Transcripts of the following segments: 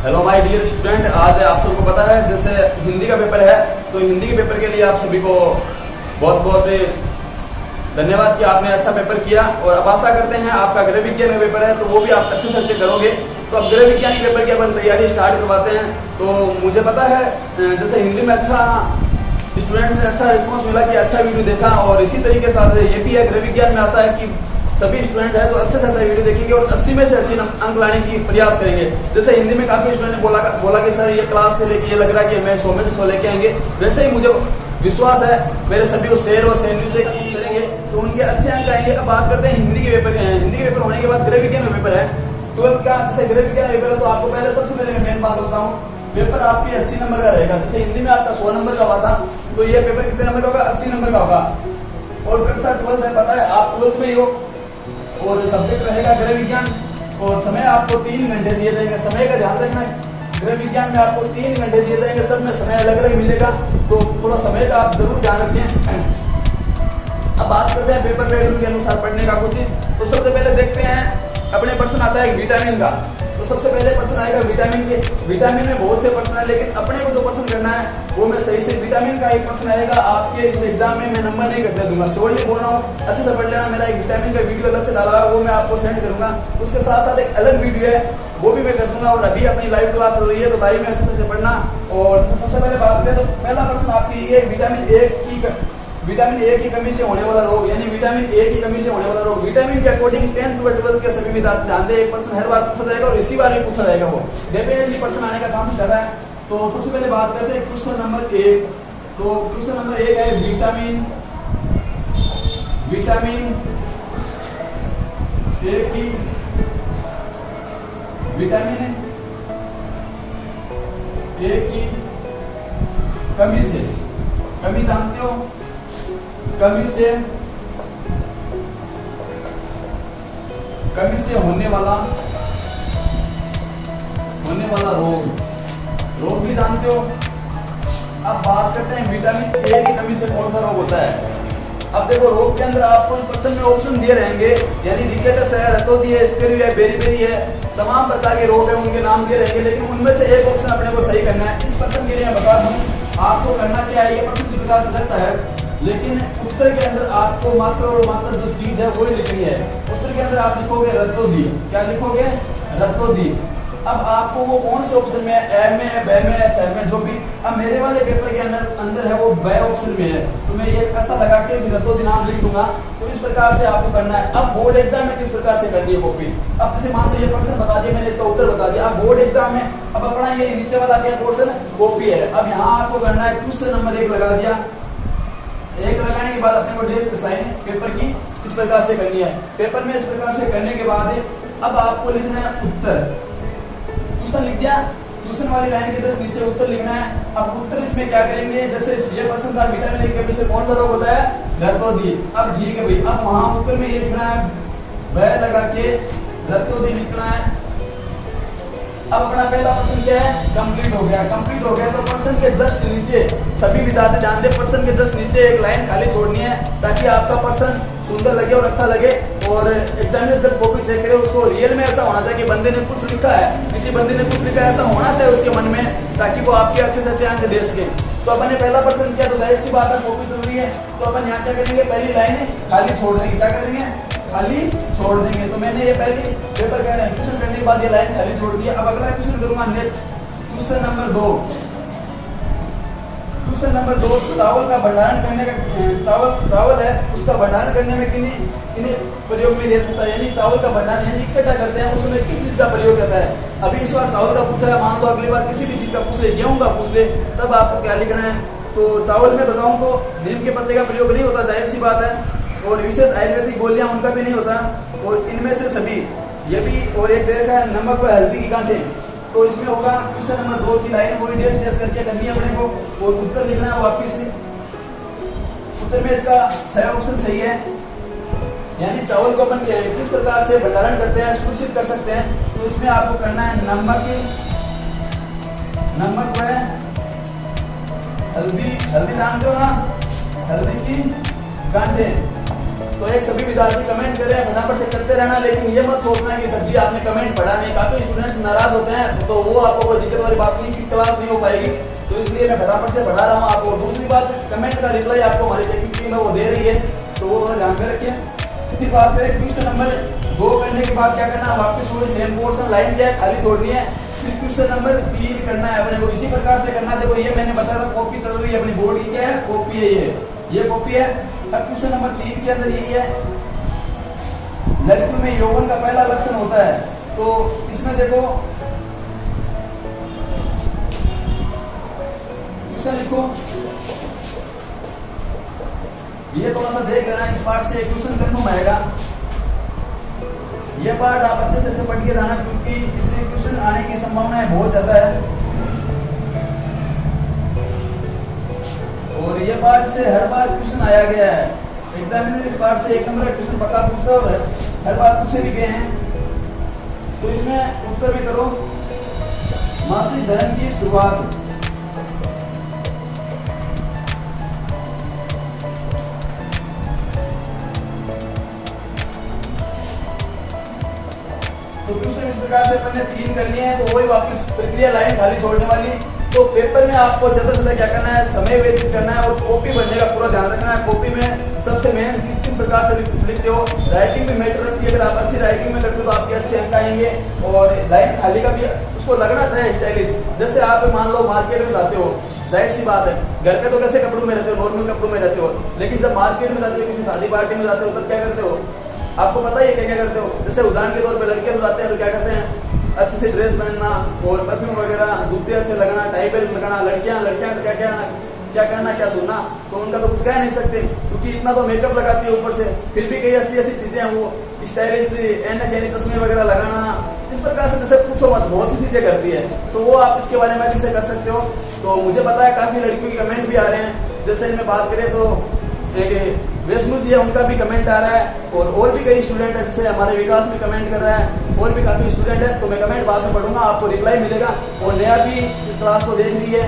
Hello my dear student, आज आप सबको पता है जैसे हिंदी का पेपर है, तो हिंदी के पेपर के लिए आप सभी को बहुत बहुत धन्यवाद कि आपने अच्छा पेपर किया। और अब आशा करते हैं आपका गृह विज्ञान का पेपर है तो वो भी आप अच्छे से अच्छे करोगे। तो अब गृह विज्ञान के पेपर की अपन तैयारी स्टार्ट करवाते हैं। तो मुझे पता है जैसे हिंदी में अच्छा स्टूडेंट से अच्छा रिस्पॉन्स मिला कि अच्छा वीडियो देखा, और इसी तरीके साथ ये भी है गृह विज्ञान में आशा है कि सभी स्टूडेंट है तो अच्छे से अच्छा वीडियो देखेंगे और 80 में से 80 अंक लाने की प्रयास करेंगे। जैसे हिंदी में काफी स्टूडेंट ने बोला कि सर ये क्लास से लेके ये लग रहा है कि मैं 100 में से 100 लेके आएंगे, वैसे ही मुझे विश्वास है मेरे सभी को शेयर और सैंडविच से की करेंगे तो उनके अच्छे अंक आएंगे। अब बात करते हैं हिंदी के पेपर। हिंदी के पेपर होने के बाद गृह विज्ञान का पेपर है 12th का। जैसे गृह विज्ञान पेपर है तो आपको पहले सबसे पहले मेन बात बताऊं, पेपर आपके 80 नंबर का रहेगा। जैसे हिंदी में आपका 100 नंबर का हुआ था तो ये पेपर कितने नंबर का होगा, 80 नंबर का होगा। और कक्षा 12th है, पता है आप 12th में ही हो। और सब्जेक्ट रहेगा गृह विज्ञान और समय आपको 3 घंटे दिए जाएंगे। समय का ध्यान रखना, गृह विज्ञान में आपको 3 घंटे दिए जाएंगे, सब में समय अलग अलग मिलेगा तो थोड़ा समय का आप जरूर ध्यान रखें। अब बात करते हैं पेपर पैटर्न के अनुसार पढ़ने का कुछ। तो सबसे पहले देखते हैं अपने प्रश्न आता है विटामिन का। तो सबसे पहले प्रश्न आएगा विटामिन के। विटामिन में बहुत से प्रश्न है लेकिन अपने को जो प्रश्न करना है वो मैं सही से विटामिन का एक प्रश्न आएगा आपके इस एग्जाम में। मैं नंबर नहीं करते दूंगा, श्योरली बोल रहा हूँ, अच्छे से पढ़ लेना। मेरा एक विटामिन का वीडियो अलग से डाला है वो मैं आपको सेंड करूंगा। उसके साथ साथ एक अलग वीडियो है वो भी मैं कर दूंगा। और अभी अपनी लाइव क्लास चल रही है तो लाइव में अच्छे से पढ़ना। और सबसे पहले बात करें तो पहला प्रश्न आपकी ये विटामिन ए की कमी से होने वाला रोग, यानी विटामिन ए की कमी से होने वाला रोग। विटामिन के अकॉर्डिंग 10th व 12th के सभी विद्यार्थी ध्यान दें, एक प्रश्न हर बार पूछा जाएगा और इसी बार भी पूछा जाएगा। वो डेफिनेटली प्रश्न आने का चांस ज्यादा है। तो सबसे पहले बात करते हैं क्वेश्चन नंबर 1। तो क्वेश्चन नंबर 1 है विटामिन ए की कमी से, कमी जानते हो, कमी से होने वाला रोग भी जानते हो। अब बात करते हैं विटामिन ए की कमी से कौन सा रोग होता है। अब देखो रोग के अंदर आपको क्वेश्चन में ऑप्शन दिए रहेंगे, यानी रिकेटस है, रतौंधी है, स्कर्वी है, बेरीबेरी है, तमाम प्रकार के रोग है उनके नाम दिए रहेंगे। लेकिन उनमें से एक ऑप्शन अपने को सही करना है। इस प्रश्न के लिए मैं बता दूं आपको करना क्या है। ये प्रश्न चित्रकार से लगता है लेकिन उत्तर के अंदर आपको मात्र और मात्र जो चीज है वही लिखनी है। उत्तर के अंदर आप लिखोगे रतौंधी। क्या लिखोगे, रतौंधी। अब आपको वो कौन से ऑप्शन में है, ए में है, बे में है, स में, जो भी। अब मेरे वाले पेपर के अंदर है वो बे ऑप्शन में है तो मैं ये ऐसा लगा के रतौंधी नाम लिख दूंगा। तो इस प्रकार से आपको करना है। अब बोर्ड एग्जाम में किस प्रकार से करनी है कॉपी। अब जैसे मान लो ये प्रश्न बता दिया मैंने, इसका उत्तर बता दिया। अब बोर्ड एग्जाम में अब अपना ये नीचे वाला क्या पोर्शन कॉपी है। अब यहाँ आपको करना है क्वेश्चन नंबर 1 लगा दिया। 1 लगाने के बाद अपने को टेस्ट लाइन पेपर की इस प्रकार से करनी है। पेपर में इस प्रकार से करने के बाद अब आपको लिखना है उत्तर। क्वेश्चन लिख दिया, क्वेश्चन वाली लाइन के जस्ट नीचे उत्तर लिखना है। अब उत्तर इसमें क्या करेंगे, जैसे ये प्रश्न था विटामिन ए की कमी से कौन सा रोग होता है, रतौंधी। अब ठीक है भाई, अब वहां उत्तर में ये लिखना है वह लगा के रतौंधी लिखना है। अब अपना पहला प्रश्न क्या है, कंप्लीट हो गया। कंप्लीट हो गया तो प्रश्न के जस्ट नीचे सभी विद्यार्थी जानते हैं प्रश्न के जस्ट नीचे एक लाइन खाली छोड़नी है ताकि आपका प्रश्न सुंदर लगे और अच्छा लगे। और एग्जामिनर जब कॉपी चेक करे उसको रियल में ऐसा होना चाहिए कि बंदे ने कुछ लिखा है, किसी बंदे ने कुछ लिखा है, ऐसा होना चाहिए उसके मन में ताकि वो आपके अच्छे से अच्छे अंक दे सके। तो अपन ने पहला प्रश्न किया तो जाहिर सी बात है कॉपी जरूरी है। तो अपन यहाँ क्या करेंगे, पहली लाइन खाली छोड़ देंगे। क्या करेंगे, खाली छोड़ देंगे। तो मैंने ये पहली पेपर कह रहे हैं क्वेश्चन करने के बाद ये लाइन खाली छोड़ दिया। अब अगला क्वेश्चन करूंगा next, question number 2। Question number 2, चावल का भंडारण करने का चावल है उसका भंडारण करने में किन्हीं प्रयोग में ले सकता है। यानी चावल का भंडारण यानी इकट्ठा करते हैं उसमें किस चीज का प्रयोग करता है। अभी इस बार चावल का पूछा है, मान लो अगली बार किसी भी चीज का पूछ ले, गेहूं का पूछ ले, तब आपको क्या लिखना है। तो चावल में बताऊं तो नीम के पत्ते का प्रयोग नहीं होता, जाहिर सी बात है। और विशेष आयुर्वेदिक गोलियां उनका भी नहीं होता। और इनमें से सभी ये भी, और एक देखा है नमक व हल्दी की गांठें। तो इसमें होगा क्वेश्चन नंबर 2 की लाइन वो टेस्ट करके करनी है अपने को और उत्तर लिखना है वापिस से। उत्तर में इसका सही ऑप्शन सही है, यानी चावल को अपन किस प्रकार से भंडारण करते हैं, सुरक्षित कर सकते हैं। तो इसमें आपको करना है नमक व हल्दी जानते हो ना, हल्दी की गांठें। तो एक सभी विद्यार्थी कमेंट करें, फटाफट से करते रहना, लेकिन ये मत सोचना कि सर जी आपने कमेंट पढ़ा नहीं। काफी स्टूडेंट्स नाराज होते हैं, तो वो आपको कोई दिक्कत वाली बात नहीं कि क्लास नहीं हो पाएगी, तो इसलिए मैं फटाफट से पढ़ा रहा हूँ आपको। दूसरी बात, कमेंट का रिप्लाई आपको हमारी टेक्निक टीम है वो दे रही है, तो वो थोड़ा ध्यान में रखिए। फिर बात करें क्वेश्चन नंबर 2 करने के बाद क्या करना है, वापस वही सेम पोर्शन लाइन क्या है खाली छोड़नी है। फिर क्वेश्चन नंबर 3 करना है अपने को, इसी प्रकार से करना है। देखो ये मैंने बताया था, कॉपी चल रही है अपनी बोर्ड की, क्या है कॉपी है, ये कॉपी है। अब क्वेश्चन नंबर 3 के अंदर यही है, लड़कियों में यौवन का पहला लक्षण होता है। तो इसमें देखो क्वेश्चन लिखो, ये थोड़ा सा देख लेना, इस पार्ट से क्वेश्चन कंफर्म आएगा। ये पार्ट आप अच्छे से पढ़ के जाना, क्योंकि इससे क्वेश्चन आने की संभावनाएं बहुत ज्यादा है। और ये पार्ट से हर बार क्वेश्चन आया गया है, एग्जामिनर इस पार्ट से 1 नंबर का क्वेश्चन पक्का पूछता है और हर बार पूछे भी गए हैं। तो इसमें उत्तर भी करो, मासिक धर्म की शुरुआत। तो क्वेश्चन इस प्रकार से अपन ने 3 कर लिए हैं, तो वही वापस प्रक्रिया लाइन खाली छोड़ने वाली। तो पेपर में आपको ज्यादा से ज्यादा क्या करना है, समय व्यतीत करना है और कॉपी बनने का पूरा ध्यान रखना है। कॉपी में सबसे मेन चीज किस प्रकार से लिखते हो, राइटिंग में मैटर रखती है। अगर आप अच्छी राइटिंग में करते हो तो आपके अच्छे अंक आएंगे, और लाइन खाली का भी उसको लगना चाहिए स्टाइलिश। जैसे आप मान लो मार्केट में जाते हो, जाहिर सी बात है घर पे तो कैसे कपड़ों में रहते हो, नॉर्मल कपड़ों में रहते हो, लेकिन जब मार्केट में जाते हो, किसी शादी पार्टी में जाते हो, तब क्या करते हो, आपको पता ही है क्या क्या करते हो। जैसे उदाहरण के तौर पे लड़के तो जाते हैं तो क्या करते हैं, अच्छे से ड्रेस पहनना और परफ्यूम वगैरह, जूते अच्छे लगाना, टाई बेल्ट लगाना। लड़कियां क्या करना क्या सुनना, तो उनका तो कुछ कह नहीं सकते, क्योंकि इतना तो मेकअप लगाती है ऊपर से। फिर भी कई ऐसी चीजें हैं, वो स्टाइलिश ऐनक चश्मे वगैरह लगाना, इस प्रकार से जैसे पूछो मत, बहुत सी चीजें करती है। तो वो आप इसके बारे में अच्छे से कर सकते हो। तो मुझे पता है काफी लड़कियों के कमेंट भी आ रहे हैं, जैसे इनमें बात करें तो एक वैष्णु जी है, उनका भी कमेंट आ रहा है, और भी कई स्टूडेंट है, जैसे हमारे विकास भी कमेंट कर रहा है, और भी काफी स्टूडेंट है। तो मैं कमेंट बाद में पढ़ूंगा, आपको रिप्लाई मिलेगा। और नया भी इस क्लास को देख रही है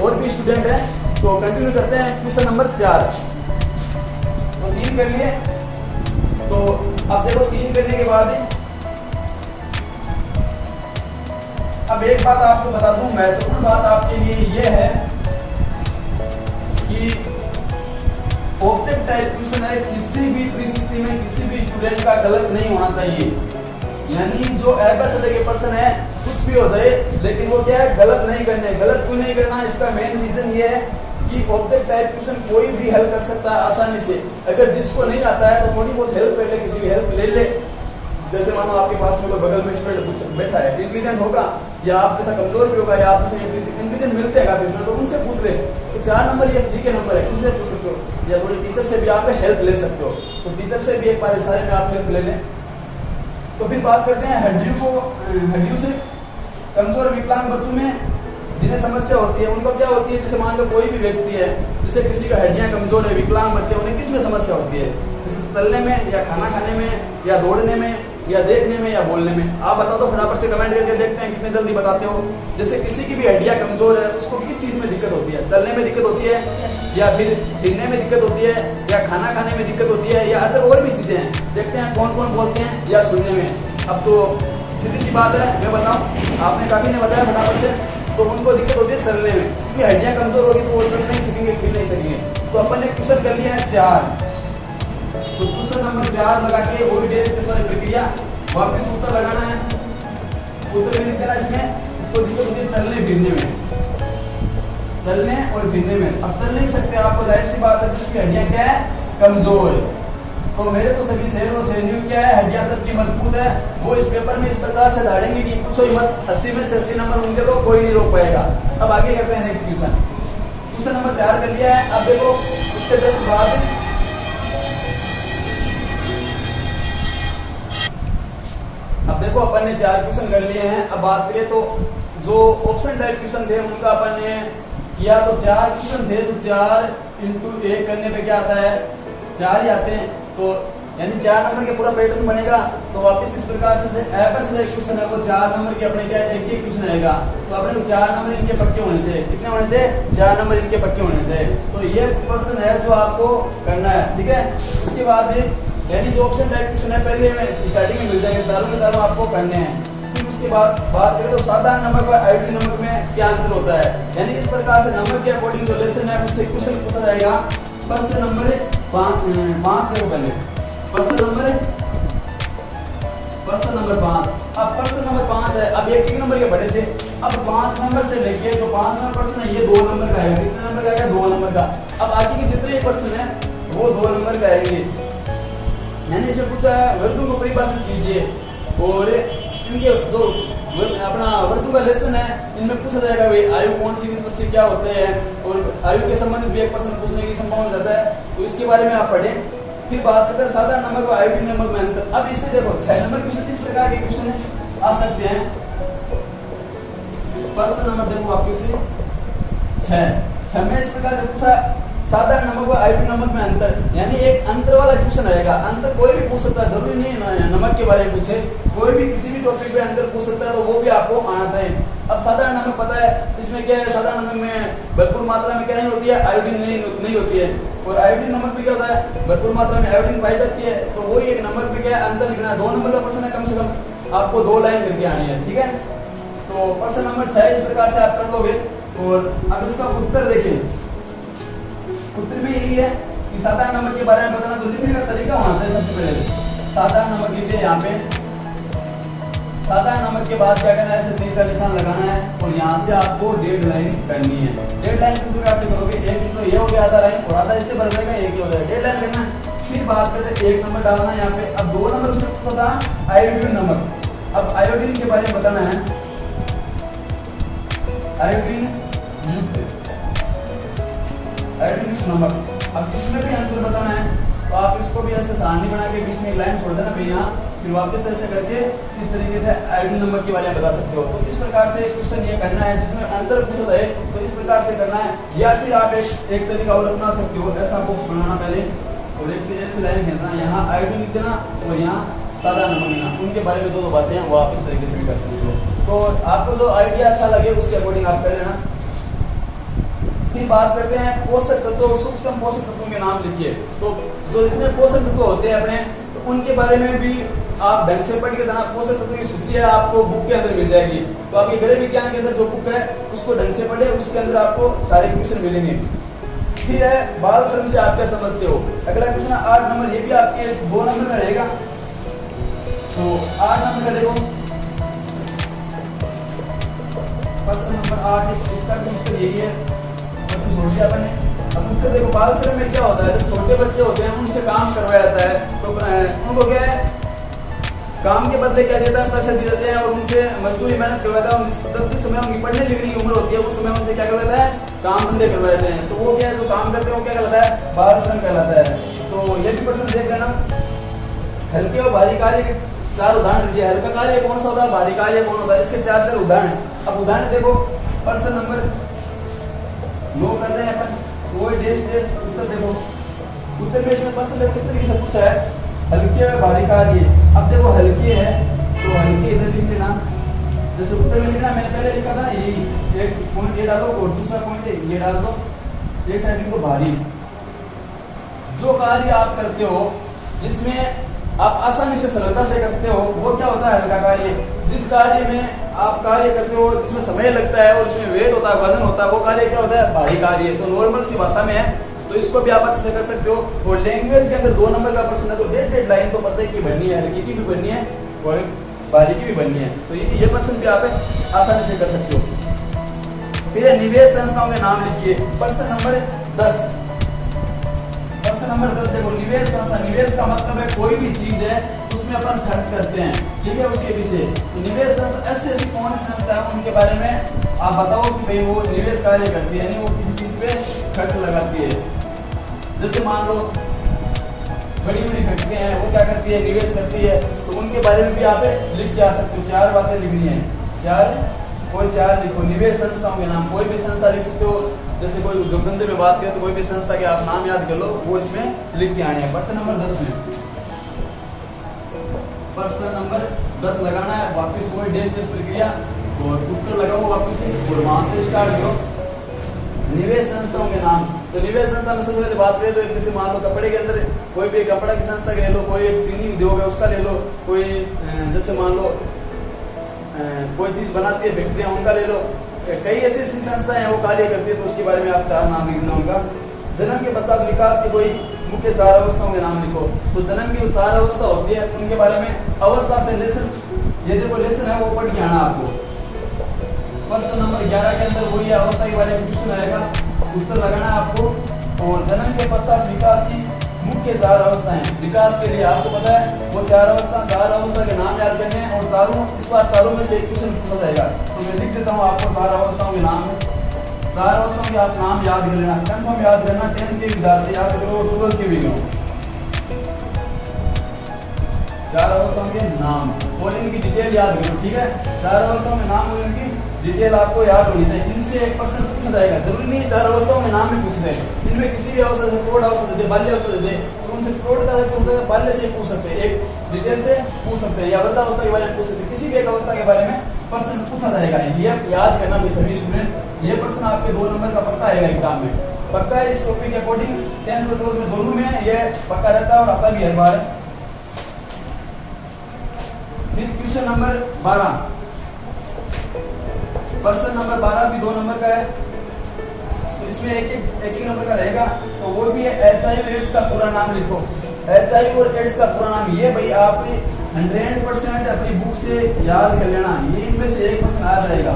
और भी स्टूडेंट है। तो कंटिन्यू करते हैं क्वेश्चन नंबर 4। तो 3 कर लिए, तो अब देखो 3 करने के बाद अब एक बात आपको बता दूं, महत्वपूर्ण बात आपके लिए ये है कि ऑब्जेक्ट टाइप क्वेश्चन है, किसी भी परिस्थिति में किसी भी स्टूडेंट का गलत नहीं होना चाहिए। यानी जो एबीसीडी के पर्सन है, कुछ भी हो जाए, लेकिन वो क्या है, गलत नहीं करने। गलत क्यों नहीं करना, इसका मेन रीजन ये है कि ऑब्जेक्ट टाइप क्वेश्चन कोई भी हल कर सकता है आसानी से। अगर जिसको नहीं आता है तो थोड़ी बहुत हेल्प कर ले, किसी की हेल्प ले ले। जैसे मानो आपके पास में कोई बगल में स्टूडेंट बैठा है, इंटेलिजेंट होगा या आप जैसा कमजोर भी होगा, या आप जैसे इंटेलिजेंट मिलते हैं काफी, तो उनसे पूछ ले। तो 4 नंबर ये फ्री के नंबर है, किससे पूछ सकते हो, या थोड़ी टीचर से भी आप हेल्प ले सकते हो। तो टीचर से भी एक बार इशारे में आप हेल्प ले लें। तो फिर बात करते हैं हड्डियों से कमजोर विकलांग बच्चों में जिन्हें समस्या होती है, उनको क्या होती है। जैसे मान लो कोई भी व्यक्ति है, जैसे किसी का हड्डियां कमजोर है, विकलांग बच्चे, उन्हें किस में समस्या होती है, जैसे चलने में, या खाना खाने में, या दौड़ने में, या देखने में, या बोलने में। आप बताओ तो फटाफट से कमेंट करके देखते हैं कितने जल्दी बताते हो। जैसे किसी की भी हड्डियां कमजोर है, उसको किस चीज में दिक्कत होती है, चलने में दिक्कत होती है, या फिर हिलने में दिक्कत होती है, या खाना खाने में दिक्कत होती है, या अदर और भी चीजें हैं। देखते हैं कौन कौन बोलते हैं, या सुनने में। अब तो सीधी सी बात है, मैं बताऊं, आपने काफी ने बताया फटाफट से, तो उनको दिक्कत होती है चलने में, क्योंकि हड्डियां कमजोर होगी तो वो चल नहीं सकेंगे, फिर नहीं सकेंगे। तो अपन ने क्वेश्चन कर लिया है 4। तो क्वेश्चन नंबर 4 लगा के वो भी डेट वाली प्रक्रिया, वापस उत्तर लगाना है। उत्तर लिख देना इसमें, इसको दिक्कत होती है चलने फिरने में, चलने और फिरने में। अब चल नहीं सकते आपको, जाहिर सी बात है, जिसकी हड्डियां क्या है, कमजोर। तो मेरे तो सभी शेरों से न्यू क्या है, हड्डियां सबकी मजबूत है। वो इस पेपर में इस प्रकार से झाड़ेंगे कि पूछो ही मत, 80 में से 80 नंबर उनके तो कोई नहीं रोक पाएगा। अब आगे करते हैं नेक्स्ट क्वेश्चन। क्वेश्चन नंबर 4 कर लिया है। अब देखो उसके जस्ट बाद अब देखो अपन ने 4 क्वेश्चन कर लिए हैं। अब बात करें तो जो ऑप्शन टाइप क्वेश्चन थे उनका अपन ने किया, तो 4 क्वेश्चन थे, तो 4 × 1 करने पे क्या आता है, 4 ही आते हैं। तो यानी 4 नंबर के पूरा पैटर्न बनेगा। तो वापस इस प्रकार से एपस का क्वेश्चन है वो 4 नंबर के अपने क्या एक ही क्वेश्चन आएगा। तो अपने को 4 नंबर इनके पक्के होने चाहिए। कितने होने चाहिए? 4 नंबर इनके पक्के होने चाहिए। तो ये प्रश्न है जो आपको करना है, ठीक है। उसके बाद यानी जो ऑप्शन टाइप क्वेश्चन है पहले हमें स्टार्टिंग में मिल जाएंगे, चारों के चारों आपको करने हैं। फिर उसके बाद बात करें तो साधारण नंबर और आयोडीन नंबर में क्या अंतर होता है। यानी इस प्रकार से नंबर के अकॉर्डिंग जो लेसन है उससे क्वेश्चन पूछा जाएगा। प्रश्न नंबर 5 देखो पहले प्रश्न नंबर 5। अब प्रश्न नंबर 5 है। अब एक नंबर के बड़े थे, अब 5 नंबर से लेके तो 5 नंबर प्रश्न है ये 2 नंबर का है। कितने नंबर का है? 2 नंबर का। अब आगे के जितने प्रश्न है वो 2 नंबर का आएंगे। यानी इसमें पूछा है वर्तुल को परिभाषित कीजिए, और इनके जो अपना वर्तुल का लेसन है इनमें पूछा जाएगा भाई आयु कौन सी किस पक्ष से क्या होते हैं, और आयु के संबंधित भी 1% पूछने की संभावना रहता है। तो इसके बारे में आप पढ़ें। फिर बात करते हैं साधारण नंबर और आयोडीन नंबर में अंतर। अब इससे देखो 6 नंबर क्वेश्चन इस प्रकार के क्वेश्चन आ सकते हैं। प्रश्न नंबर देखो वापस से 6 में इस प्रकार से पूछा साधारण नंबर और आयोडीन नंबर में अंतर, यानी एक अंतर वाला क्वेश्चन आएगा। अंतर कोई भी पूछ सकता है, जरूरी नहीं है नमक के बारे में पूछे, कोई भी किसी भी टॉपिक पे अंतर पूछ सकता है, तो वो भी आपको आना चाहिए। अब साधारण नमक पता है इसमें क्या है, साधारण नमक में भरपूर मात्रा में क्या नहीं होती है, आयोडीन नहीं होती है। और आयोडीन नमक में क्या होता है, भरपूर मात्रा में आयोडीन पाई जाती है। तो वही एक नंबर पे क्या है अंतर लिखना है। 2 नंबर का प्रश्न है, कम से कम आपको 2 लाइन करके आनी है, ठीक है। तो प्रश्न नंबर 6 इस प्रकार से आप कर दोगे। और अब इसका उत्तर देखिए, उत्तर में यही है कि साधारण नंबर के बारे में बताना। तो लिखने का तरीका होना चाहिए सबसे पहले साधारण नंबर लिखते हैं यहाँ पे। साधारण नंबर के बाद क्या करना है, ऐसे तीर का निशान लगाना है और यहाँ से आपको डेड लाइन करनी है। डेड लाइन किस प्रकार से करोगे, एक तो ये हो गया आधा लाइन और आधा इससे भर जाएगा, एक ही हो जाएगा। डेड लाइन करना है। फिर बात करते हैं 1 नंबर डालना है यहाँ पे। अब 2 नंबर उसमें पूछा था आयोडीन नंबर। अब आयोडीन के बारे में बताना है, आयोडीन नमक। अब इसमें भी अंतर बताना है, तो आप इसको भी ऐसे सारणी बना के बीच में एक लाइन छोड़ देना भैया, फिर वापस ऐसे करके इस तरीके से आयोडीन नंबर के बारे में बता सकते हो। तो इस प्रकार से क्वेश्चन ये करना है जिसमें अंतर पूछा है, तो इस प्रकार से करना है। या फिर आप एक तरीका और अपना सकते हो, ऐसा बॉक्स बनाना पहले और ऐसे लाइन खींचना, यहाँ आयोडीन लिख देना और यहाँ साधारण नंबर लेना। उनके बारे में 2 बातें हैं, वो आप इस तरीके से भी कर सकते हो। तो आपको जो आइडिया अच्छा लगे उसके अकॉर्डिंग आप कर लेना। फिर बात करते हैं पोषक तत्वों और सूक्ष्म पोषक तत्वों के नाम लिखिए। तो जो जितने पोषक तत्व होते हैं अपने, तो उनके बारे में भी आप ढंग से पढ़ के जाना। पोषक तत्वों की सूची है आपको बुक के अंदर मिल जाएगी। तो आपके गृह विज्ञान के अंदर जो बुक है उसको ढंग से पढ़े, उसके अंदर आपको सारे क्वेश्चन मिलेंगे। फिर है बाल श्रम से आप क्या समझते हो। अगला क्वेश्चन 8 नंबर, ये भी आपके 2 नंबर का रहेगा। तो 8 नंबर का देखो, प्रश्न नंबर 8 इसका भी उत्तर यही है। छोड़ दिया अपने। अब उत्तर देखो, बाल श्रम में क्या होता है, जब छोटे बच्चे होते हैं उनसे काम करवाया जाता है, तो उनको क्या है काम के बदले क्या देता है, पैसे दिए जाते हैं और उनसे मजदूरी मेहनत करवाता है। जब से समय उनकी पढ़ने लिखने की उम्र होती है उस समय उनसे क्या करवाता है, काम धंधे करवाते हैं। तो वो क्या है, जो काम करते हैं वो क्या कहलाता है, बाल श्रम कहलाता है। तो ये भी प्रश्न देख लेना। हल्के और भारी कार्य के 4 उदाहरण दीजिए। हल्का कार्य कौन सा होता है, भारी कार्य कौन होता है, इसके 4 उदाहरण। अब उदाहरण देखो, प्रश्न नंबर 9 कर रहे हैं अपन, कोई देश उत्तर देखो। उत्तर में इसमें प्रश्न देखो किस तरीके से पूछा है, हल्के और भारी कार्य। अब देखो हल्के है तो हल्के इधर लिख लेना, जैसे उत्तर में लिखना मैंने पहले लिखा था, यही एक पॉइंट ये डालो और दूसरा पॉइंट ये डाल दो, एक साइड लिख दो भारी। जो कार्य आप करते हो जिसमें आप आसानी से सरलता से करते हो वो क्या होता है, हल्का कार्य। जिस कार्य में आप कार्य करते हो जिसमें समय लगता है और इसमें वेट होता है, वजन होता है, वो कार्य क्या होता है, भारी कार्य। तो नॉर्मल सी भाषा में है, तो इसको भी आप अच्छे से कर सकते हो। और लैंग्वेज के अंदर 2 नंबर का प्रश्न है, तो डेड लाइन तो पता है कि बननी है, हल्की की भी बननी है और भारी की भी बननी है। तो ये प्रश्न भी आप आसानी से कर सकते हो। फिर निवेश संस्थाओं के नाम लिखिए। प्रश्न नंबर 10। प्रश्न नंबर 10 देखो, निवेश संस्था। निवेश का मतलब है कोई भी चीज है उसमें अपन खर्च करते हैं, ठीक है, उसके पीछे। तो निवेश संस्था ऐसी कौन सी संस्था है उनके बारे में आप बताओ कि भाई वो निवेश कार्य करती है, यानी वो किसी चीज पे खर्च लगाती है। जैसे मान लो बड़ी बड़ी फैक्ट्रियां हैं, वो क्या करती है, निवेश करती है। तो उनके बारे में भी आप लिख के आ सकते हो। 4 बातें लिखनी है, 4 लिखो। निवेश संस्थाओं के नाम, कोई भी संस्था लिख सकते हो। जैसे कोई उद्योग धंधे में बात करें तो कोई भी संस्था के आप नाम याद कर लो, वो इसमें लिख के आने हैं। प्रश्न नंबर 10 में प्रश्न नंबर 10 लगाना है, वापस वही डैश डैश प्रक्रिया और उत्तर लगाओ वापस से और वहां से स्टार्ट करो। निवेश संस्थाओं के नाम, तो निवेश संस्था में सबसे पहले बात करें तो एक जैसे मान लो कपड़े के अंदर कोई भी कपड़ा की संस्था ले लो, कोई एक चीनी उद्योग है उसका ले लो, कोई जैसे मान लो कोई चीज बनाती है फैक्ट्रियां उनका ले लो, कई ऐसी ऐसी संस्थाएं हैं वो कार्य करती है, तो उसके बारे में आप 4 नाम लिखना होगा। जन्म के पश्चात विकास की कोई मुख्य 4 अवस्थाओं के नाम लिखो, तो जन्म की जो 4 अवस्था होती है उनके बारे में अवस्था से लेसन, ये देखो लेसन है वो पढ़ के आना आपको। प्रश्न नंबर 11 के अंदर वही अवस्था के बारे में क्वेश्चन आएगा, उत्तर लगाना है आपको। और जन्म के पश्चात विकास की मुख्य 4 अवस्थाएं, विकास के लिए आपको पता है वो 4 अवस्था के नाम याद करने हैं और इस बार चारों में से एक क्वेश्चन पूछा जाएगा, तो मैं लिख देता हूँ आपको 4 अवस्थाओं के नाम। 4 अवस्थाओं के आप नाम याद कर लेना, कंफर्म याद करना, 10th के विद्यार्थी याद करो, 12th के भी करो। 4 अवस्थाओं के नाम और इनकी डिटेल याद करो, ठीक है। 4 अवस्थाओं में नाम और इनकी डिटेल आपको याद होनी चाहिए, इनसे एक प्रश्न पूछा जाएगा, जरूरी नहीं 4 अवस्थाओं में नाम भी पूछ दे, इनमें किसी भी अवस्था से प्रौढ़ अवस्था दे, बाल्य अवस्था दे, तो उनसे प्रौढ़ का पूछ सकते हैं, बाल्य से पूछ सकते हैं, एक डिटेल से पूछ सकते हैं या वृद्धावस्था के बारे में पूछ सकते हैं, किसी भी एक अवस्था के बारे में प्रश्न पूछा जाएगा। ये याद करना भी सभी स्टूडेंट, ये प्रश्न आपके 2 नंबर का पक्का आएगा एग्जाम में, पक्का है। इस टॉपिक के अकॉर्डिंग 10th और 12th में दोनों में ये पक्का रहता है और आता भी हर बार। फिर क्वेश्चन नंबर 12, प्रश्न नंबर 12 भी 2 नंबर का है, तो इसमें एक नंबर का रहेगा, तो वो भी है HIV एड्स का पूरा नाम लिखो। HIV और एड्स का पूरा नाम, ये भाई आप 100% अपनी बुक से याद कर लेना, ये इनमें से एक प्रश्न आ जाएगा।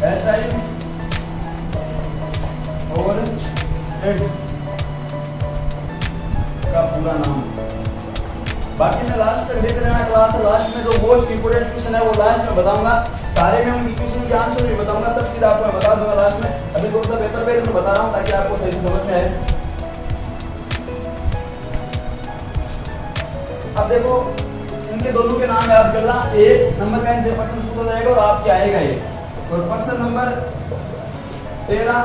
HIV और एड्स का पूरा नाम, बाकी मैं लास्ट तक देख लेना, क्लास लास्ट में जो मोस्ट इंपोर्टेंट क्वेश्चन है वो लास्ट में बताऊंगा, सारे में उनकी क्वेश्चन के आंसर भी बताऊंगा, सब चीज आपको मैं बता दूंगा लास्ट में। अभी थोड़ा सा पेपर पे तो बता रहा हूं ताकि आपको सही से समझ में आए। अब देखो इनके दोनों के नाम याद करना, 1 नंबर का इनसे प्रश्न पूछा जाएगा और आपके आएगा ये। और प्रश्न नंबर 13,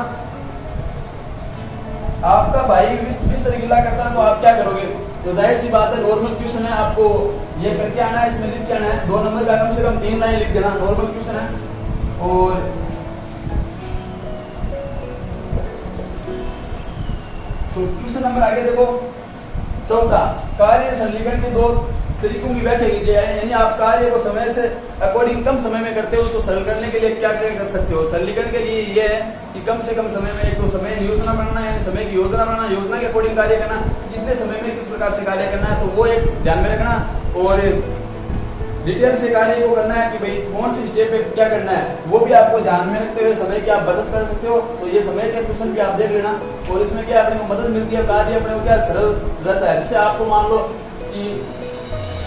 आपका भाई बिस्तर गीला करता है तो आप क्या करोगे, तो जाहिर सी बात है नॉर्मल क्वेश्चन है, आपको ये करके आना है, इसमें लिख के आना है, 2 नंबर का कम से कम 3 लाइन लिख देना, नॉर्मल क्वेश्चन है। और तो क्वेश्चन नंबर आगे देखो 14, कार्य सरलीकरण के 2 तरीकों की व्याख्या कीजिए, यानी आप कार्य को समय से अकॉर्डिंग कम समय में करते हो तो सरल करने के लिए क्या क्या कर सकते हो। सरलीकरण के लिए ये है कि कम से कम समय में एक तो समय योजना बनाना, यानी समय की योजना बनाना, योजना के अकॉर्डिंग कार्य करना, कितने समय में किस प्रकार से कार्य करना है तो वो एक ध्यान में रखना, और डिटेल से कार्य को करना है कि भाई कौन सी स्टेप पे क्या करना है वो भी आपको ध्यान में रखते हुए समय की आप बचत कर सकते हो। तो ये समय के क्वेश्चन भी आप देख लेना, और इसमें क्या अपने को मदद मिलती है, कार्य अपने को क्या सरल रहता है। जैसे आपको मान लो कि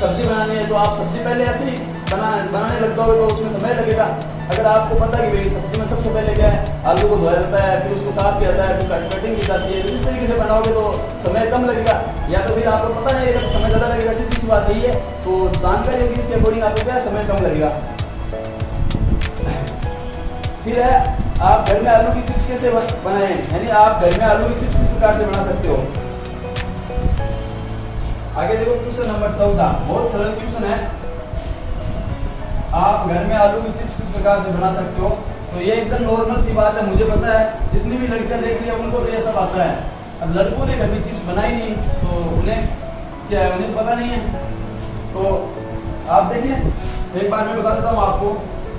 सब्जी बनानी है तो आप सब्जी पहले ऐसे ही बनाने लग जाओगे तो उसमें समय लगेगा। अगर आपको पता है कि भाई सब्जी में सबसे पहले क्या है, आलू को धोया जाता है, फिर उसको साफ किया जाता है, फिर कटिंग की जाती है, तो इस तरीके से बनाओगे तो समय कम लगेगा, या तो फिर आपको पता नहीं लगेगा तो समय ज़्यादा लगेगा, सीधी सी बात यही है। तो जानकारी होगी इसके अकॉर्डिंग आपको क्या समय कम लगेगा। फिर है आप घर में आलू की चिप्स कैसे बनाएं, यानी आप घर में आलू की चिप्स किस प्रकार से बना सकते हो। आगे देखो क्वेश्चन नंबर 14, बहुत सरल क्वेश्चन है, आप घर में आलू की चिप्स किस प्रकार से बना सकते हो। तो ये एकदम नॉर्मल सी बात है, मुझे पता है जितनी भी लड़कियां देख रही है उनको तो ये सब आता है। अब लड़कों ने कभी चिप्स बनाई नहीं तो उन्हें क्या है, उन्हें पता नहीं है। तो आप देखिए एक बार मैं बता देता हूँ आपको,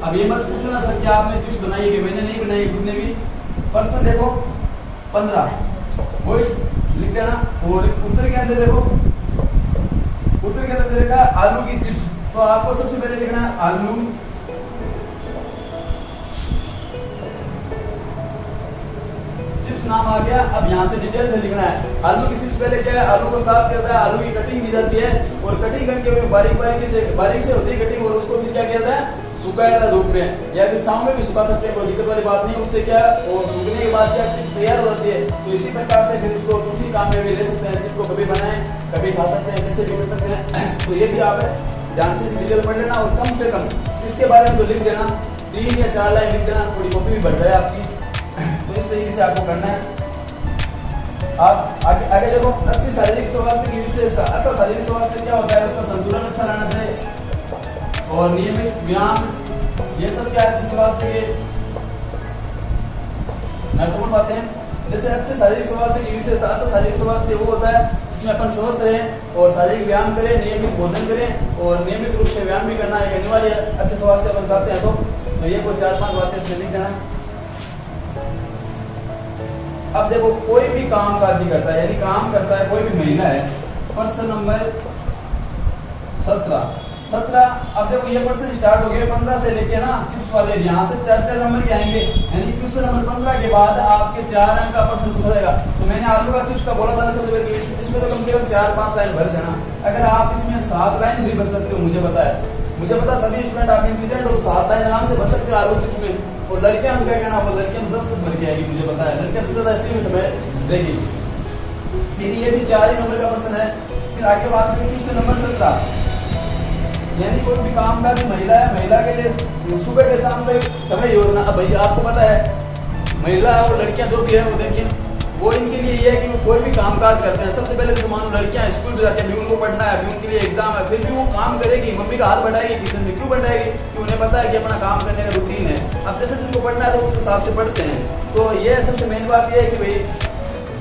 अब ये मत पूछना सर क्या आपने चिप्स बनाई है कि मैंने नहीं बनाई, खुद ने भी। प्रश्न देखो 15 वो लिख देना, और उत्तर के अंदर देखो, उत्तर के अंदर देखा आलू की चिप्स, तो आपको सबसे पहले लिखना है आलू चिप्स नाम आ गया। अब यहाँ से डिटेल से लिखना है आलू की चिप्स। पहले क्या है, आलू को साफ किया जाता है, आलू की कटिंग की जाती है, और कटिंग करके बारीक से होती है कटिंग, और उसको फिर क्या किया जाता है, सुखाया जाता है धूप में, या फिर छांव में भी सुखा सकते हैं, कोई दिक्कत वाली बात नहीं है। उससे क्या वो सूखने के बाद क्या चिप्स तैयार हो जाती है। तो इसी प्रकार से फिर उसको किसी काम में भी ले सकते हैं, चिप्स को कभी बनाएं कभी खा सकते हैं, कैसे भी कर सकते हैं। तो ये भी आप ध्यान से डिटेल पढ़ लेना, और कम से कम इसके बारे में तो लिख देना, 3 या 4 लाइन लिख देना, थोड़ी कॉपी भी बढ़ जाए आपकी। तो इस तरीके से आपको करना है। आप आगे आगे देखो, अच्छी शारीरिक स्वास्थ्य की विशेषता। अच्छा शारीरिक स्वास्थ्य क्या होता है, उसका संतुलन अच्छा रहना चाहिए और नियमित व्यायाम, ये सब क्या अच्छे स्वास्थ्य के महत्वपूर्ण बातें हैं। जैसे अच्छे शारीरिक स्वास्थ्य की विशेषता, अच्छा शारीरिक स्वास्थ्य वो होता है जिसमें अपन स्वस्थ रहें और शारीरिक व्यायाम करें, नियमित भोजन करें और नियमित रूप से व्यायाम भी करना एक अनिवार्य अच्छे स्वास्थ्य अपन चाहते हैं। तो ये कोई 4-5 बातें इसमें लिख देना। अब देखो, कोई भी काम काज करता है, यानी काम करता है कोई भी महिला है, प्रश्न नंबर 17। अब देखो ये प्रश्न स्टार्ट हो गए 15 से लेके ना चिप्स वाले, यहाँ से 4 नंबर के आएंगे, यानी क्वेश्चन नंबर 15 के बाद आपके 4 अंक का प्रश्न पूछा जाएगा। तो मैंने आलू का चिप्स का बोला था ना सबसे पहले, इसमें तो कम से कम 4-5 लाइन भर देना। अगर आप इसमें 7 लाइन भी भर सकते हो, मुझे पता है सभी स्टूडेंट आप इंटेलिजेंट हो, 7 लाइन आराम से भर सकते हो आलू चिप्स में। और लड़कियां क्या कहना, वो लड़कियां 10 भर के आएगी, मुझे पता है लड़कियां से ज्यादा इसी में समय देगी। फिर ये भी 4 ही नंबर का प्रश्न है। फिर आगे बात करें क्वेश्चन नंबर 17, यानी कोई भी काम काज महिला है, महिला के लिए सुबह के शाम तक समय योजना। अब भैया आपको पता है महिला और लड़कियां जो भी है वो देखिए, वो इनके लिए ये है कि वो कोई भी काम काज करते हैं। सबसे पहले मान लो लड़कियां स्कूल भी जाती हैं, उनको पढ़ना है, उनके लिए एग्जाम है, फिर भी वो काम करेगी, मम्मी का हाथ बढ़ाएगी किचन में। क्यों बढ़ाएगी? कि उन्हें पता है कि अपना काम करने का रूटीन है। अब जैसे जिनको पढ़ना है तो उस हिसाब से पढ़ते हैं। तो ये सबसे मेन बात ये है कि भाई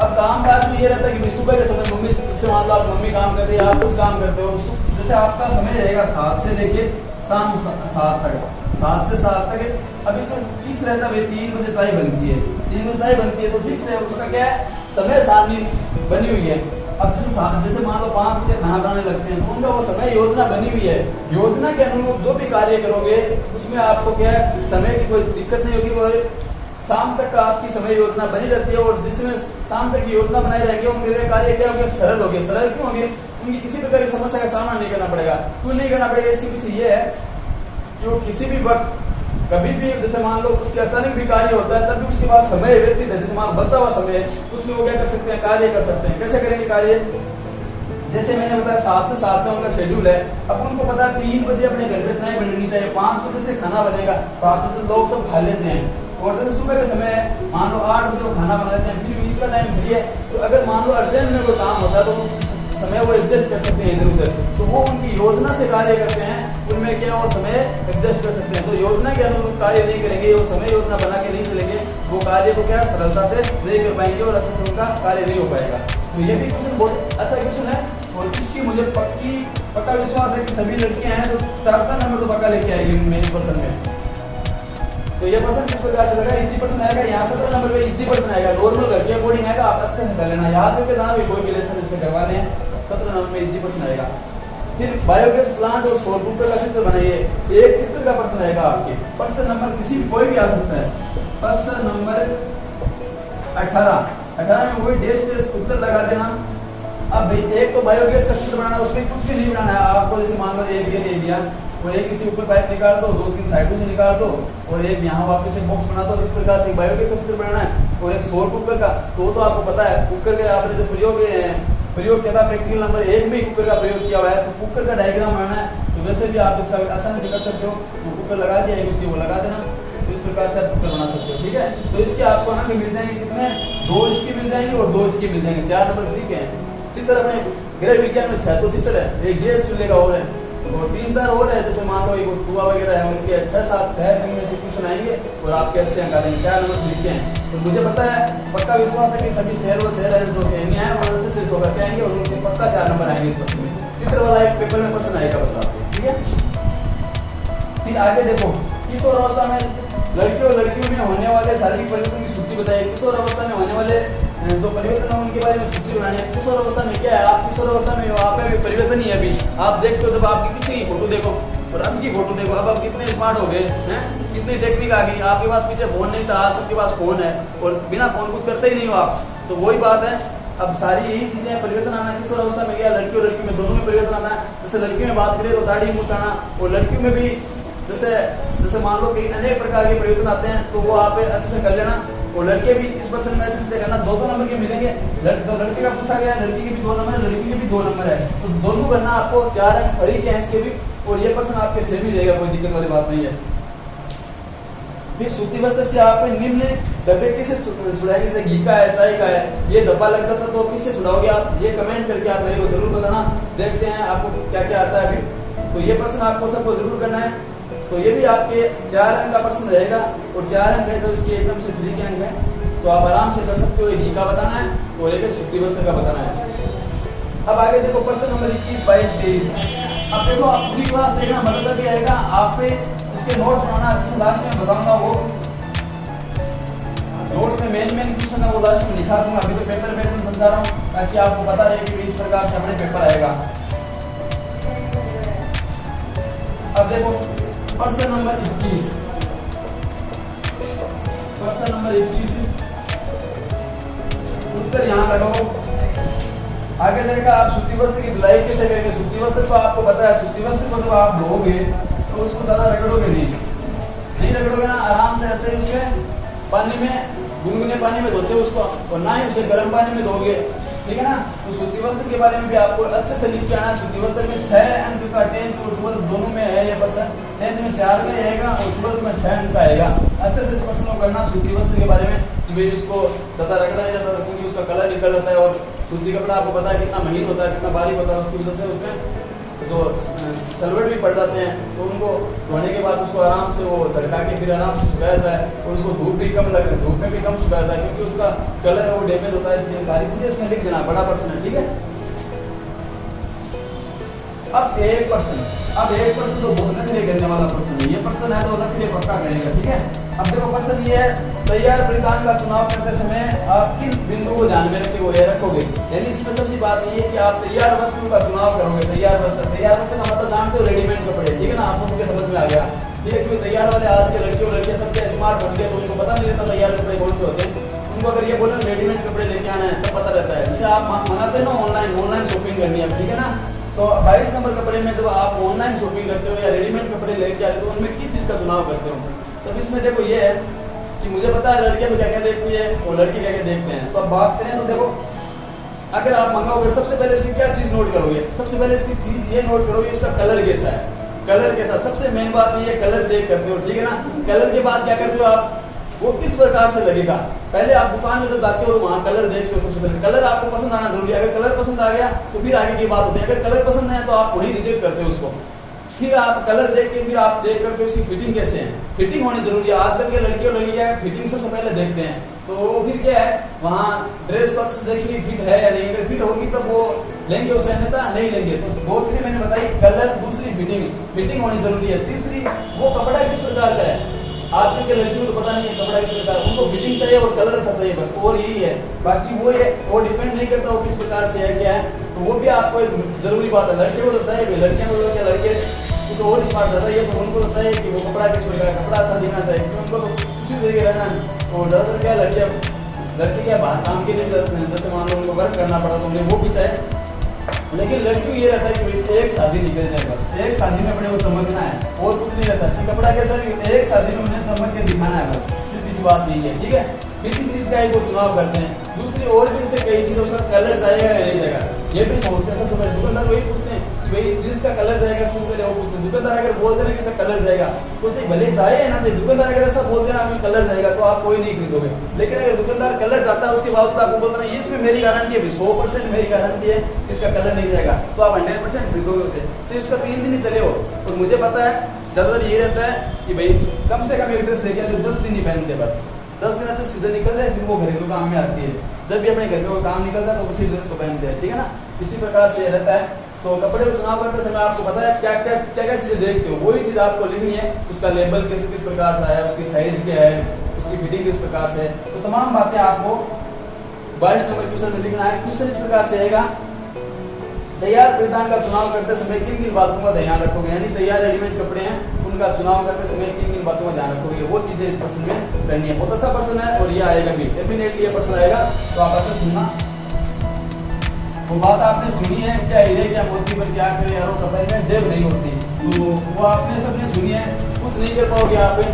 अब काम काज में ये रहता है कि सुबह के समय मम्मी, जैसे मान लो आप मम्मी काम करते हैं, आप खुद काम करते हो, जैसे आपका समय रहेगा 7 से लेके शाम 7 तक, 7 से 7 तक। अब इसमें फिक्स रहता है 3 बजे चाय बनती है, 3 बजे चाय बनती है, तो फिक्स है उसका क्या है, समय सारणी बनी हुई है। अब जैसे मान लो 5 बजे खाना बनाने लगते हैं, तो उनका वो समय योजना बनी हुई है। योजना के अनुरूप जो भी कार्य करोगे उसमें आपको क्या है, समय की कोई दिक्कत नहीं होगी और शाम तक का आपकी समय योजना बनी रहती है। और जिसमें शाम तक की योजना बनाए रहेंगे उनके लिए कार्य क्या होंगे, सरल होंगे। सरल क्यों होंगे? उनकी किसी प्रकार की समस्या का सामना नहीं करना पड़ेगा। क्यों नहीं करना पड़ेगा? इसके पीछे ये है कि वो किसी भी वक्त कभी भी, जैसे मान लो उसके अचानक भी कार्य होता है, तब भी उसके पास समय व्यतीत है, जैसे मान बचा हुआ समय है, उसमें वो क्या कर सकते हैं, कार्य कर सकते हैं। कैसे करेंगे कार्य? जैसे मैंने बताया 7 से 7 का उनका शेड्यूल है। अब उनको पता है 3 बजे अपने घर पे चाय बननी चाहिए, 5 बजे से खाना बनेगा, 7 बजे लोग सब खा लेते हैं, और जैसे सुबह के समय मान लो 8 बजे वो खाना बना लेते हैं, फिर बीच का टाइम फ्री है। तो अगर मान लो अर्जेंट में कोई काम होता है तो उस समय वो एडजस्ट कर सकते हैं इधर उधर। तो वो उनकी योजना से कार्य करते हैं, उनमें क्या वो समय एडजस्ट कर सकते हैं। तो योजना के अनुरूप कार्य नहीं करेंगे, वो समय योजना बना के नहीं चलेंगे, वो कार्य को क्या सरलता से नहीं कर पाएंगे और अच्छे से उनका कार्य नहीं हो पाएगा। तो ये भी क्वेश्चन बहुत अच्छा क्वेश्चन है और इसकी मुझे पक्का विश्वास है कि सभी लड़कियां हैं तो 4 नंबर तो पक्का लेके आएगी मेरे प्रश्न में। तो ये प्रश्न किस प्रकार से लगा, इजी प्रश्न आएगा, यहाँ 17 नंबर पे इजी प्रश्न आएगा, नॉर्मल घर के अकॉर्डिंग आएगा, आप अच्छे से कर लेना, याद करके जाना भी, कोई भी लेसन इससे करवाने हैं। 17 नंबर में इजी प्रश्न आएगा। फिर बायोगैस प्लांट और सौर ऊर्जा का चित्र बनाइए, एक चित्र का प्रश्न आएगा आपके। प्रश्न नंबर किसी कोई भी आ सकता है। प्रश्न नंबर 18 में वही टेस्ट उत्तर लगा देना। अब भाई एक तो बायोगैस का चित्र बनाना, उसमें कुछ भी नहीं बनाना है आपको। जैसे मान लो एक ये ले लिया और एक किसी ऊपर पाइप निकाल दो, 2-3 साइडों से निकाल दो और एक यहाँ वापस एक बॉक्स बना दो। इस प्रकार से एक बायोगैस का चित्र बनाना है और एक सौर कुकर का। तो आपको पता है कुकर के आपने जो प्रयोग किया था प्रैक्टिकल नंबर 1 में कुकर का प्रयोग किया हुआ है। तो कुकर का डायग्राम बनाना है, तो वैसे भी आप इसका आसानी से कर सकते हो। तो कुकर लगा दिया, उसकी वो लगा देना, तो इस प्रकार से आप कुकर बना सकते हो। ठीक है, तो इसके आपको अंक मिल जाएंगे कितने, 2 इसके मिल जाएंगे और 2 इसके मिल जाएंगे, 4 नंबर ठीक है। चित्र अपने गृह विज्ञान में 6 तो चित्र है, एक गैस चूल्हे का और है और 3-4 और है। जैसे मान लो ये कुआ वगैरह है, उनके 6-7 है, इनमें से क्वेश्चन आएंगे और आपके अच्छे अंक आ जाएंगे, 4 नंबर लिखते हैं। तो मुझे पता है, पक्का विश्वास है कि सभी शहर है जो सैनिया है वो अच्छे से होकर के आएंगे और उनके पक्का 4 नंबर आएंगे इस प्रश्न में। चित्र वाला एक पेपर में प्रश्न आएगा बस आपको, ठीक है। फिर आगे देखो, किशोर अवस्था में लड़कियों में होने वाले शारीरिक परिवर्तन की सूची बताइए। किशोर अवस्था में होने वाले जो परिवर्तन है उनके बारे में सूची बनानी है। किशोर अवस्था में क्या है, आप किशोर अवस्था में वहाँ पे परिवर्तन ही है। अभी आप देखते हो, जब आपकी पीछे की फोटो देखो और अब की फोटो देखो, अब आप कितने स्मार्ट हो गए हैं, कितनी टेक्निक आ गई। आपके पास पीछे फोन नहीं था, आज सबके पास फोन है और बिना फोन कुछ करते ही नहीं हो आप। तो वही बात है, अब सारी यही चीजें परिवर्तन आना। किशोर अवस्था में क्या, लड़की और लड़की में दोनों में परिवर्तन आना है। जैसे लड़की में बात करें तो दाढ़ी मूंछ आना, और लड़कियों में भी जैसे मान लो कि अनेक प्रकार के परिवर्तन आते हैं, तो वो आप अच्छे से कर लेना। और लड़के भी इस प्रश्न में अच्छे से करना, 2 नंबर के मिलेंगे। तो लड़के का पूछा गया, लड़की के भी 2 नंबर है, लड़की के भी 2 नंबर है, तो दोनों करना आपको 4 अंक फ्री के हैं इसके भी। और ये प्रश्न आपके सेम ही रहेगा, कोई दिक्कत वाली बात नहीं है। फिर सूती वस्त्र से आप निम्न डब्बे किससे छुड़ाएंगे, जैसे घी का है, चाय का है, ये धब्बा लग जाता तो किससे छुड़ाओगे आप? ये कमेंट करके आप मेरे को जरूर बताना। देखते हैं आपको क्या क्या आता है अभी। तो ये प्रश्न आपको सबको जरूर करना है। तो ये भी आपके 4 अंक का प्रश्न रहेगा और 4 अंक है तो इसके एकदम से फ्री के अंक है, तो आप आराम से कर सकते हो। ये घी का बताना है और एक सूती वस्त्र का बताना है। अब आगे देखो प्रश्न नंबर 21, 22, 23। अब देखो आप पूरी क्लास देखना, मतलब क्या आएगा आप पे इसके नोट्स बनाना अच्छे से, लास्ट में बताऊंगा वो नोट्स में मेन क्वेश्चन है वो लास्ट में लिखा दूंगा। अभी तो पेपर में समझा रहा हूँ ताकि आपको पता रहे कि इस प्रकार से अपने पेपर आएगा। अब देखो प्रश्न नंबर 21, प्रश्न नंबर 21 उत्तर यहाँ लगाओ। आगे चलेगा आप सूती वस्त्र की धुलाई कैसे करेंगे। सूती वस्त्र तो आपको पता है, सूती वस्त्र को जब आप धोगे तो उसको ज्यादा रगड़ोगे नहीं रगड़ोगे ना, आराम से ऐसे उसे पानी में, गुनगुने पानी में धोते हो उसको, और ना ही उसे गर्म पानी में धोगे, ठीक है ना। तो सूती वस्त्र के बारे में भी आपको अच्छे से लिख के आना है। सूती वस्त्र में 6 अंक का 10th और 12th दोनों में है ये प्रश्न। 10th में 4 का आएगा और 12th में 6 अंक का आएगा। अच्छे से प्रश्न को करना सूती वस्त्र के बारे में कि भाई उसको ज्यादा रगड़ा नहीं जाता क्योंकि उसका कलर निकल जाता है, और सूती कपड़ा आपको पता है कितना महीन होता है, कितना बारीक होता है, उसकी वजह से उसमें जो सलवट भी पड़ जाते हैं, तो उनको धोने के बाद उसको आराम से वो झटका के फिर आराम से सुखाया जाता है, और उसको धूप भी कम लगे, धूप में भी कम सुखाया जाता है क्योंकि उसका कलर वो डैमेज होता है। इसलिए सारी चीजें उसमें लिख देना, बड़ा प्रश्न है, ठीक है। अब एक प्रश्न तो बहुत नखरे करने वाला प्रश्न है, ये प्रश्न है तो नखरे पक्का करेगा, ठीक है। अब देखो प्रश्न ये है, तैयार परिधान का चुनाव करते समय आप किन बिंदुओं को ध्यान में रखोगे। यानी इसमें सबसे बात ये है कि आप तैयार वस्तु का चुनाव करोगे। तैयार वस्त्र का मतलब जानते हो रेडीमेड कपड़े, ठीक है ना, आप सबके समझ में आ गया, ठीक है। क्योंकि तैयार वाले आज के लड़के और लड़कियां सबके स्मार्ट बन गए, तो उनको पता नहीं रहता तैयार कपड़े कौन से होते हैं। उनको अगर ये बोले रेडीमेड कपड़े लेके आना है तो पता रहता है। जैसे आप मंगाते हैं ना ऑनलाइन शॉपिंग करनी है, ठीक है ना। तो 22 नंबर कपड़े में जब आप ऑनलाइन शॉपिंग करते हो या रेडीमेड कपड़े लेके आते हो तो उनमें किस चीज का चुनाव करते हो। तब इसमें देखो ये है कि मुझे पता है लड़कियां तो क्या क्या देखती है और लड़के क्या क्या देखते हैं। तो अब बात करें तो देखो अगर आप मंगाओगे सबसे पहले उसकी क्या चीज नोट करोगे, सबसे पहले इसकी चीज ये नोट करोगे उसका कलर कैसा है। कलर कैसा, सबसे मेन बात ये कलर चेक करते हो, ठीक है ना। कलर के बाद क्या करते हो आप, वो किस प्रकार से लगेगा। पहले आप दुकान में जब जाते हो तो वहाँ कलर देखते हो, सबसे पहले कलर आपको पसंद आना जरूरी है। अगर कलर पसंद आ गया तो फिर आगे की बात होती है, अगर कलर पसंद नहीं है तो आप वही रिजेक्ट करते हो उसको। फिर आप कलर देख के फिर आप चेक करते हो उसकी फिटिंग कैसे है, फिटिंग होनी जरूरी है। आजकल के लड़के और लड़की क्या है, फिटिंग सबसे पहले देखते हैं, तो फिर क्या है वहाँ ड्रेस को अच्छे से देखेंगे फिट है या नहीं। अगर फिट होगी तब वो लेंगे उसे, अन्यथा नहीं लेंगे। तो दो चीजें मैंने बताई, कलर, दूसरी फिटिंग होनी जरूरी है, तीसरी वो कपड़ा किस प्रकार का है। आजकल के लड़कियों को तो पता नहीं है कपड़ा किस प्रकार, उनको फिटिंग चाहिए और कलर अच्छा चाहिए बस, और यही है। बाकी वो डिपेंड नहीं करता वो किस प्रकार से है क्या है, तो वो भी आपको एक जरूरी बात है। लड़कियों को तो चाहिए, लड़कियां को तो क्या लड़के कुछ और स्मार्ट रहता है, तो उनको तो चाहिए कि वो कपड़ा किस प्रकार, कपड़ा अच्छा दिखना चाहिए क्योंकि उनको तो उसी तरीके रहना है। और ज्यादातर क्या लड़के क्या बाहर काम के लिए भी, जैसे मान लो उनको वर्क करना पड़ा तो उन्हें वो भी चाहिए। लेकिन लड़कियों ये रहता है कि एक शादी निकल जाए बस, एक शादी में अपने को चमकना है और कुछ नहीं रहता। अच्छा कपड़ा कैसा भी, एक शादी में उन्हें चमक के दिखाना है बस, सीधी सी बात यही है, ठीक है। फिर किस चीज का वो चुनाव करते हैं। दूसरी और भी जैसे कई चीजों का कलर जाएगा या नहीं जाएगा ये भी सोचते हैं। सबसे पहले दुकानदार वही पूछते हैं कि भाई इस जींस का कलर जाएगा, सबसे पहले वो पूछते हैं। दुकानदार अगर बोल देना कि इसका कलर जाएगा तो चाहे भले जाए या ना जाए, दुकानदार अगर ऐसा बोल देना कलर जाएगा तो आप कोई नहीं खरीदोगे। लेकिन अगर दुकानदार कलर जाता है उसके बावजूद आपको बोलता है ये इसमें मेरी गारंटी है, 100% मेरी गारंटी है इसका कलर नहीं जाएगा, तो आप 100% खरीदोगे उसे। सिर्फ उसका 3 दिन ही चले हो। तो मुझे पता है ज्यादातर ये रहता है कि भाई कम से कम एक ड्रेस लेके आते 10 दिन ही पहनते, बस 10 दिन से सीजन निकल जाए फिर वो घरेलू काम में आती है। जब भी अपने घर में वो काम निकलता है तो उसी ड्रेस को पहनते हैं, ठीक है ना। इसी प्रकार से रहता है। तो कपड़े को चुनाव करते समय आपको पता है क्या क्या चीजें देखते हो, वही चीज आपको लिखनी है। उसका लेबल किस प्रकार से आया, उसकी साइज क्या है, उसकी फिटिंग किस प्रकार से, तो तमाम बातें आपको 22 नंबर क्वेश्चन में लिखना है। क्वेश्चन इस प्रकार से आएगा, तैयार परिधान का चुनाव करते समय किन किन बातों का ध्यान रखोगे। यानी तैयार रेडीमेड कपड़े हैं उनका चुनाव करते समय किन किन बातों का ध्यान रखोगे, वो चीजें इस प्रश्न में करनी है। बहुत अच्छा प्रश्न है और ये आएगा भी डेफिनेटली, ये प्रश्न आएगा तो आप ऐसे सुनना। वो बात आपने सुनी है, क्या हीरे क्या मोती पर क्या करे यारो कपड़े में जेब नहीं होती, तो वो आपने सबने सुनी है, कुछ नहीं कर पाओगे आप।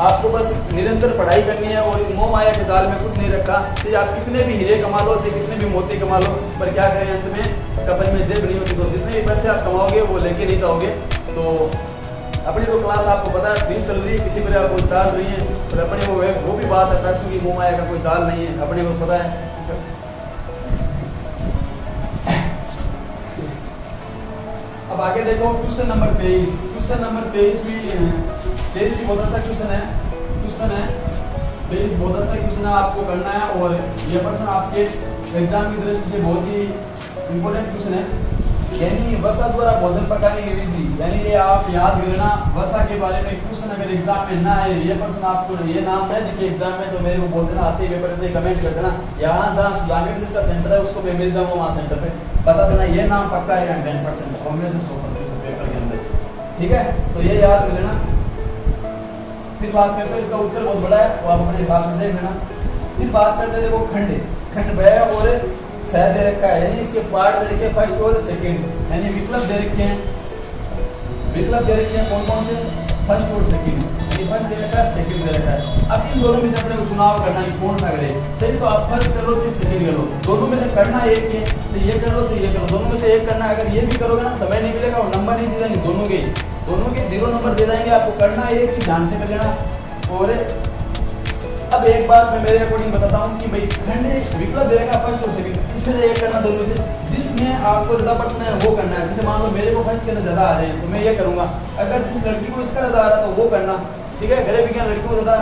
आपको बस निरंतर पढ़ाई करनी है और मोह माया के जाल में कुछ नहीं रखा। चाहे आप कितने भी हीरे कमा लो, चाहे कितने भी मोती कमा लो, पर क्या करें अंत में कपड़े में जेब नहीं होती। तो जितने भी पैसे आप कमाओगे वो लेके नहीं जाओगे। तो अपनी तो क्लास आपको पता है फ्री चल रही है, किसी पर कोई चार्ज नहीं है, और अपने वो भी बात है, पैसों की मुँह माया का कोई चाल नहीं है, अपने को पता है। अब आगे देखो क्वेश्चन नंबर 23। क्वेश्चन नंबर 23 भी 23 भी बहुत अच्छा क्वेश्चन है। 23 बहुत अच्छा क्वेश्चन है, आपको करना है, और ये प्रश्न आपके एग्जाम की दृष्टि से बहुत ही इंपॉर्टेंट क्वेश्चन है। यानी वसा द्वारा भोजन पकाने की विधि, यानी ये आप याद करना, वसा के बारे में क्वेश्चन अगर एग्जाम में ना आए, ये प्रश्न आपको ये नाम न दिखे एग्जाम में, तो मेरे को बोल देना, आते पेपर में कमेंट कर देना, यहाँ जहाँ सुजानगढ़ जिसका सेंटर है उसको मैं मिल जाऊंगा वहाँ सेंटर पे, बता देना ये नाम पक्का है 10% 100 में से 100% पेपर के अंदर, ठीक है। तो ये याद कर लेना। फिर बात करते हैं, इसका उत्तर बहुत बड़ा है, वो आप अपने हिसाब से देख लेना। फिर बात करते हैं, देखो खंड ब और सह दे रखा है, यानी इसके पार्ट दे रखे हैं फर्स्ट और सेकंड, यानी विकल्प दे रखे हैं, कौन कौन से, फर्स्ट और सेकंड, यानी फर्स्ट दे रखा है, सेकंड दे रखा है। अब इन दोनों में से अपने को चुनाव करना है कौन सा करे, सही तो आप फर्स्ट कर लो चाहे सेकंड कर लो, दोनों में से करना एक है, तो ये कर लो तो ये कर लो, दोनों में से एक करना है। अगर ये भी करोगे ना समय नहीं मिलेगा और नंबर नहीं दे जाएंगे, दोनों के 0 नंबर दे जाएंगे, आपको करना है एक, ध्यान से कर लेना। और अब एक बात मैं मेरे अकॉर्डिंग बताता हूँ कि भाई खंड विकल्प देगा फर्स्ट और सेकंड, इसमें से एक करना, दोनों में से जिसमें आपको ज्यादा प्रश्न है वो करना है। जैसे मान लो मेरे को फर्स्ट के अंदर ज्यादा आ रहे हैं तो मैं ये करूंगा, अगर जिस लड़की को इसका ज्यादा आ रहा है तो वो करना, ठीक है। गृह विज्ञान लड़की को ज्यादा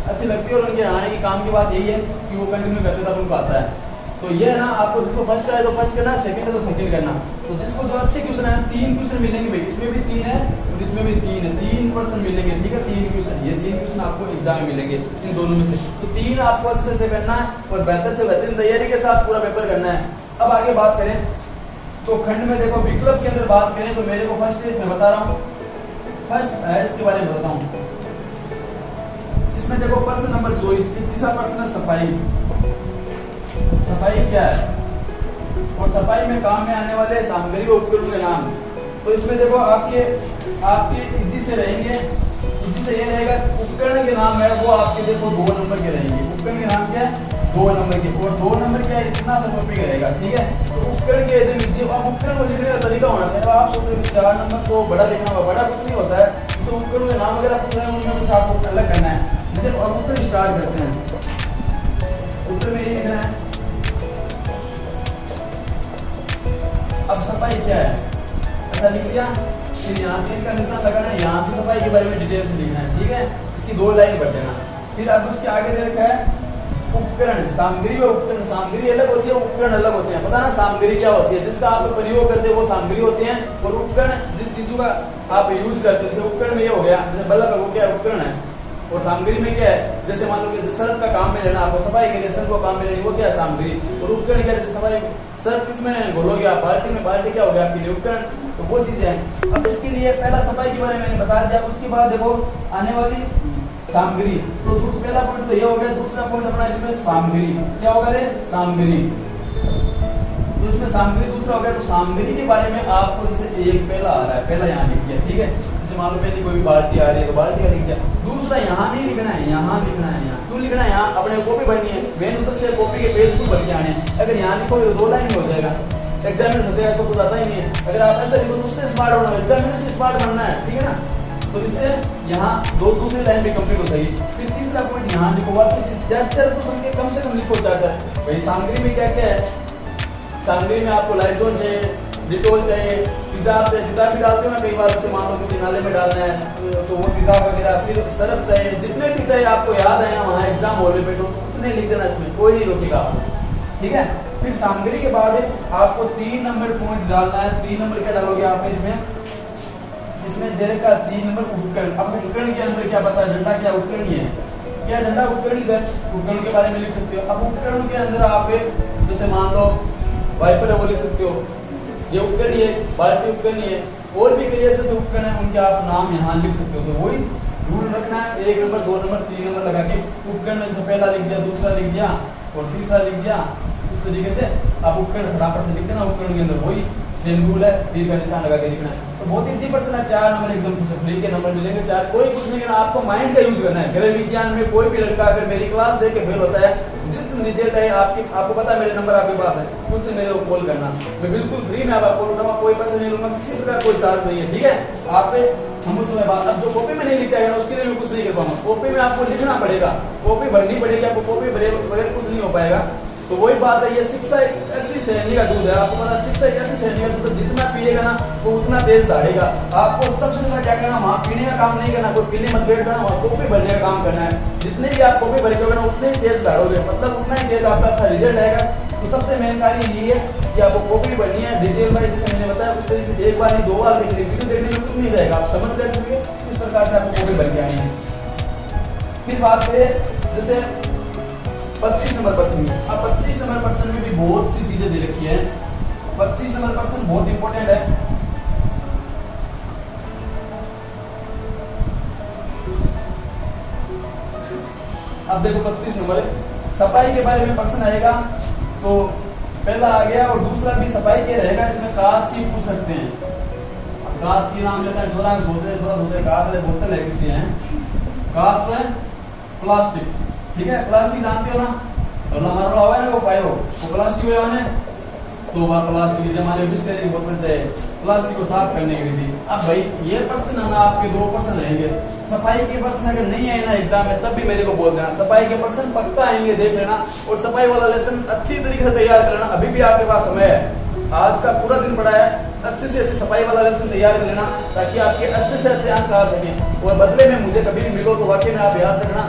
अच्छी लगती है और उनके आने की काम की बात यही है कि वो कंटिन्यू करते तब उनको आता है। तो ये है ना, आपको जिसको फर्स्ट है तो फर्स्ट करना, सेकंड है तो सेकंड करना। तो जिसको जो अच्छे क्वेश्चन है 3 क्वेश्चन मिलेंगे भाई, इसमें भी 3 है और इसमें भी 3 है, 3% मिलेंगे, ठीक है। 3 क्वेश्चन, ये 3 क्वेश्चन आपको एग्जाम में मिलेंगे इन दोनों में से, तो 3 आपको अच्छे से करना है और बेहतर से बेहतरीन तैयारी के साथ पूरा पेपर करना है। अब आगे बात करें तो खंड में देखो विकल्प के अंदर बात करें तो मेरे को फर्स्ट मैं बता रहा हूँ, फर्स्ट है इसके बारे में बताता हूँ। इसमें देखो प्रश्न नंबर 24, तीसरा प्रश्न है सफाई क्या है और सफाई में काम में आने वाले सामग्री व उपकरणों के नाम। तो इसमें देखो आपके इजी से रहेंगे, इजी से ये रहेगा, उपकरण के नाम है वो आपके देखो 2 नंबर के रहेंगे। उपकरण के नाम क्या है, 2 नंबर के, और 2 नंबर क्या है, इतना सा टॉपिक रहेगा, ठीक है। तो उपकरण के एकदम इजी, अब उपकरण को लिखने का तरीका होना चाहिए। आप सोच रहे 4 नंबर तो बड़ा लिखना होगा, बड़ा कुछ नहीं होता है। जैसे उपकरण के नाम अगर आप पूछ रहे हैं उनमें कुछ आपको अलग करना है। जैसे अब उत्तर स्टार्ट करते हैं, उत्तर में ये लिखना है। अब सफाई क्या है, ऐसा लिख दिया, फिर यहाँ पे इनका निशान लगाना है, यहाँ से सफाई के बारे में डिटेल से लिखना है, ठीक है। इसकी 2 लाइन पढ़ देना। फिर अब उसके आगे दे रखा है उपकरण, सामग्री व उपकरण। सामग्री अलग होती है, उपकरण अलग होते हैं। पता ना सामग्री क्या होती है, जिसका आप प्रयोग करते हैं वो सामग्री होती है, और उपकरण जिस चीजों का आप यूज करते हैं। जैसे उपकरण में ये हो गया, जैसे बल्ब है वो क्या है, उपकरण है। और सामग्री में क्या है, जैसे मान लो कि सर्फ का काम में लेना, आपको सफाई के लिए सर्फ का काम में लेनी, वो क्या है, सामग्री। और उपकरण क्या है, जैसे सफाई सर्फ किसमें घोलोगे आप, बाल्टी में, बाल्टी क्या हो गया आपके लिए उपकरण। तो वो चीजें हैं। अब इसके लिए पहला सफाई के बारे में मैंने बता दिया, उसके बाद देखो आने वाली सामग्री। तो पहला पॉइंट तो ये हो गया, दूसरा पॉइंट अपना इसमें सामग्री क्या होगा रे, सामग्री। तो इसमें सामग्री दूसरा हो गया। तो सामग्री के बारे में आपको जैसे एक पहला आ रहा है, पहला यहाँ लिख दिया, ठीक है। जैसे मान लो पहली कोई बाल्टी आ रही है तो बाल्टी का लिख दिया। दूसरा यहाँ नहीं लिखना है, यहाँ लिखना है। यहाँ क्यों लिखना है, यहाँ अपने कॉपी भरनी है, मेन उद्देश्य कॉपी के पेज को भर के आने। अगर यहाँ लिखोगे तो 2 लाइन हो जाएगा, एग्जामिनर सोचेगा इसको कुछ आता ही नहीं है। अगर आप ऐसा लिखो तो उससे स्मार्ट होना है, एग्जामिनर से स्मार्ट बनना है, ठीक है ना। तो इससे यहाँ दूसरी लाइन भी कंप्लीट हो जाएगी। फिर तीसरा पॉइंट यहाँ लिखो, वापस 4 तो समझे कम से कम लिखो 4। भाई सामग्री में क्या क्या है, सामग्री में आपको लाइजोल चाहिए, डिटोल चाहिए, तेजाब चाहिए। तेजाब भी डालते हो ना कई बार, जैसे मान लो किसी नाले में डालना है तो वो तेजाब वगैरह। फिर सरफ चाहिए, जितने भी चाहिए आपको याद है ना, वहाँ एग्जाम हॉल में बैठो उतने लिख देना, इसमें कोई नहीं रोकेगा आपको, ठीक है। फिर सामग्री के बाद आपको 3 नंबर पॉइंट डालना है। 3 नंबर क्या डालोगे आप इसमें दे रखा 3 नंबर उपकरण। अब उपकरण के अंदर क्या पता है, डंडा क्या उपकरण ही है, क्या डंडा उपकरण इधर उपकरण के बारे में लिख सकते हो। अब उपकरण के अंदर आप जैसे मान लो वाइपर है वो लिख सकते हो, ये उपकरण है, बाल्टी उपकरण है, और भी कई ऐसे उपकरण है उनके आप नाम यहाँ लिख सकते हो। तो वही रूल रखना है, 1 नंबर 2 नंबर 3 नंबर लगा के उपकरण में से पहला लिख दिया, दूसरा लिख दिया और तीसरा लिख दिया। इस तरीके से आप उपकरण फटाफट से लिख देना। उपकरण के अंदर वही सेम रूल है, तीर का निशान लगा के लिखना है। तो बहुत इजी प्रश्न है, 4 नंबर एकदम फ्री के नंबर मिलेंगे 4। कोई कुछ नहीं करना, आपको माइंड का यूज करना है। गृह विज्ञान में कोई भी लड़का अगर मेरी क्लास देख के फेल होता है, जिस दिन रिजल्ट है आपको पता है मेरे नंबर आपके पास है, उस दिन मेरे को कॉल करना, मैं बिल्कुल फ्री में आपको कॉल उठाऊंगा, कोई पैसा नहीं लूंगा, किसी प्रकार कोई चार्ज नहीं है, ठीक है। आप पे हम उस समय बात, अब जो कॉपी में नहीं लिखा है ना उसके लिए मैं कुछ नहीं कर पाऊंगा, कॉपी में आपको लिखना पड़ेगा, कॉपी भरनी पड़ेगी आपको, कॉपी बगैर कुछ नहीं हो पाएगा। तो वही बात है, ये शिक्षा एक ऐसी श्रेणी का दूध है, आपको पता है शिक्षा एक ऐसी श्रेणी का दूध है, जितना पिएगा ना वो उतना तेज दौड़ेगा। आपको सबसे ज्यादा क्या करना, वहाँ पीने का काम नहीं करना, कोई पीने मत बैठ जाना, वहाँ कॉपी भरने का काम करना है। जितने भी आप कॉपी भरेगे ना उतने ही तेज दौड़ोगे, मतलब उतना ही तेज आपका अच्छा रिजल्ट आएगा। तो सबसे मेन कार्य यही है कि आपको कॉपी भरनी है डिटेल वाइज, जैसे मैंने बताया उस तरीके से एक बार नहीं 2 बार देखने, वीडियो देखने में कुछ नहीं जाएगा, आप समझ ले सके इस प्रकार से आपको कॉपी भर के आनी है। फिर बात करें जैसे 25 नंबर प्रश्न में, अब 25 नंबर प्रश्न में भी बहुत सी चीजें दे रखी है। 25 नंबर प्रश्न बहुत इंपॉर्टेंट है। अब देखो 25 नंबर सफाई के बारे में प्रश्न आएगा, तो पहला आ गया और दूसरा भी सफाई के रहेगा, इसमें कांच की पूछ सकते हैं। कांच की नाम लेता है छोरा सोचे कांच है, बोतल है किसी है, कांच है प्लास्टिक, ठीक है। प्लास्टिक जानते हो ना, तो हमारा हुआ है ना वो पायो वो प्लास्टिक हुआ है, तो वह प्लास्टिक जमाने बिस्लेरी की बोतल चाहिए प्लास्टिक को साफ करने की विधि। अब भाई ये प्रश्न है ना आपके 2 प्रश्न रहेंगे, सफाई के प्रश्न अगर नहीं आए ना एग्जाम में तब भी मेरे को बोल देना, सफाई के प्रश्न पक्का आएंगे, देख लेना। और सफाई वाला लेसन अच्छी तरीके से तैयार कर लेना, अभी भी आपके पास समय है, आज का पूरा दिन पड़ा है, अच्छे से अच्छे सफाई वाला लेसन तैयार कर लेना ताकि आपके अच्छे से अच्छे अंक आ सकें। और बदले में मुझे कभी भी मिलो तो वाकई में आप याद रखना,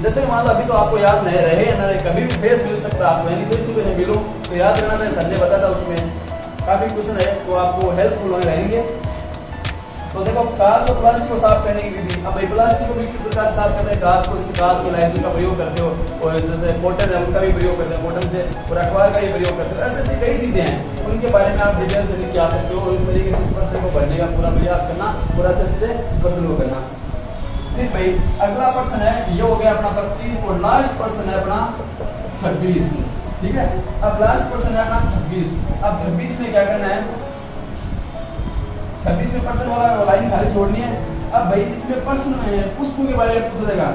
जैसे मान लो अभी तो आपको याद नहीं रहे या ना रहे, कभी भी फेस मिल सकता है आपको, यानी फेस टू फेस मिलो तो याद रखना, मैं सर ने बताया था उसमें काफी क्वेश्चन है तो आपको हेल्पफुल रहेंगे। तो देखो कांच और प्लास्टिक को साफ करने की विधि, अब भाई प्लास्टिक को भी किस प्रकार साफ करते हैं, कांच को जैसे कांच को लाइजोल का प्रयोग करते हो, और जैसे कॉटन है उनका भी प्रयोग करते हैं, कॉटन से और अखबार का भी प्रयोग करते हो, ऐसे ऐसी कई चीजें हैं उनके बारे में आप डिटेल से लिख के आ सकते हो। और इस तरीके से इस प्रश्न को भरने का पूरा प्रयास करना और अच्छे से इस प्रश्न को करना। फिर भाई अगला प्रश्न है, ये हो गया अपना 25 और लास्ट प्रश्न है अपना 26, ठीक है। अब लास्ट प्रश्न है अपना 26। अब 26 में क्या करना है, 26 में प्रश्न वाला लाइन खाली छोड़नी है। अब भाई इसमें प्रश्न पुष्पों के बारे में पूछा जाएगा,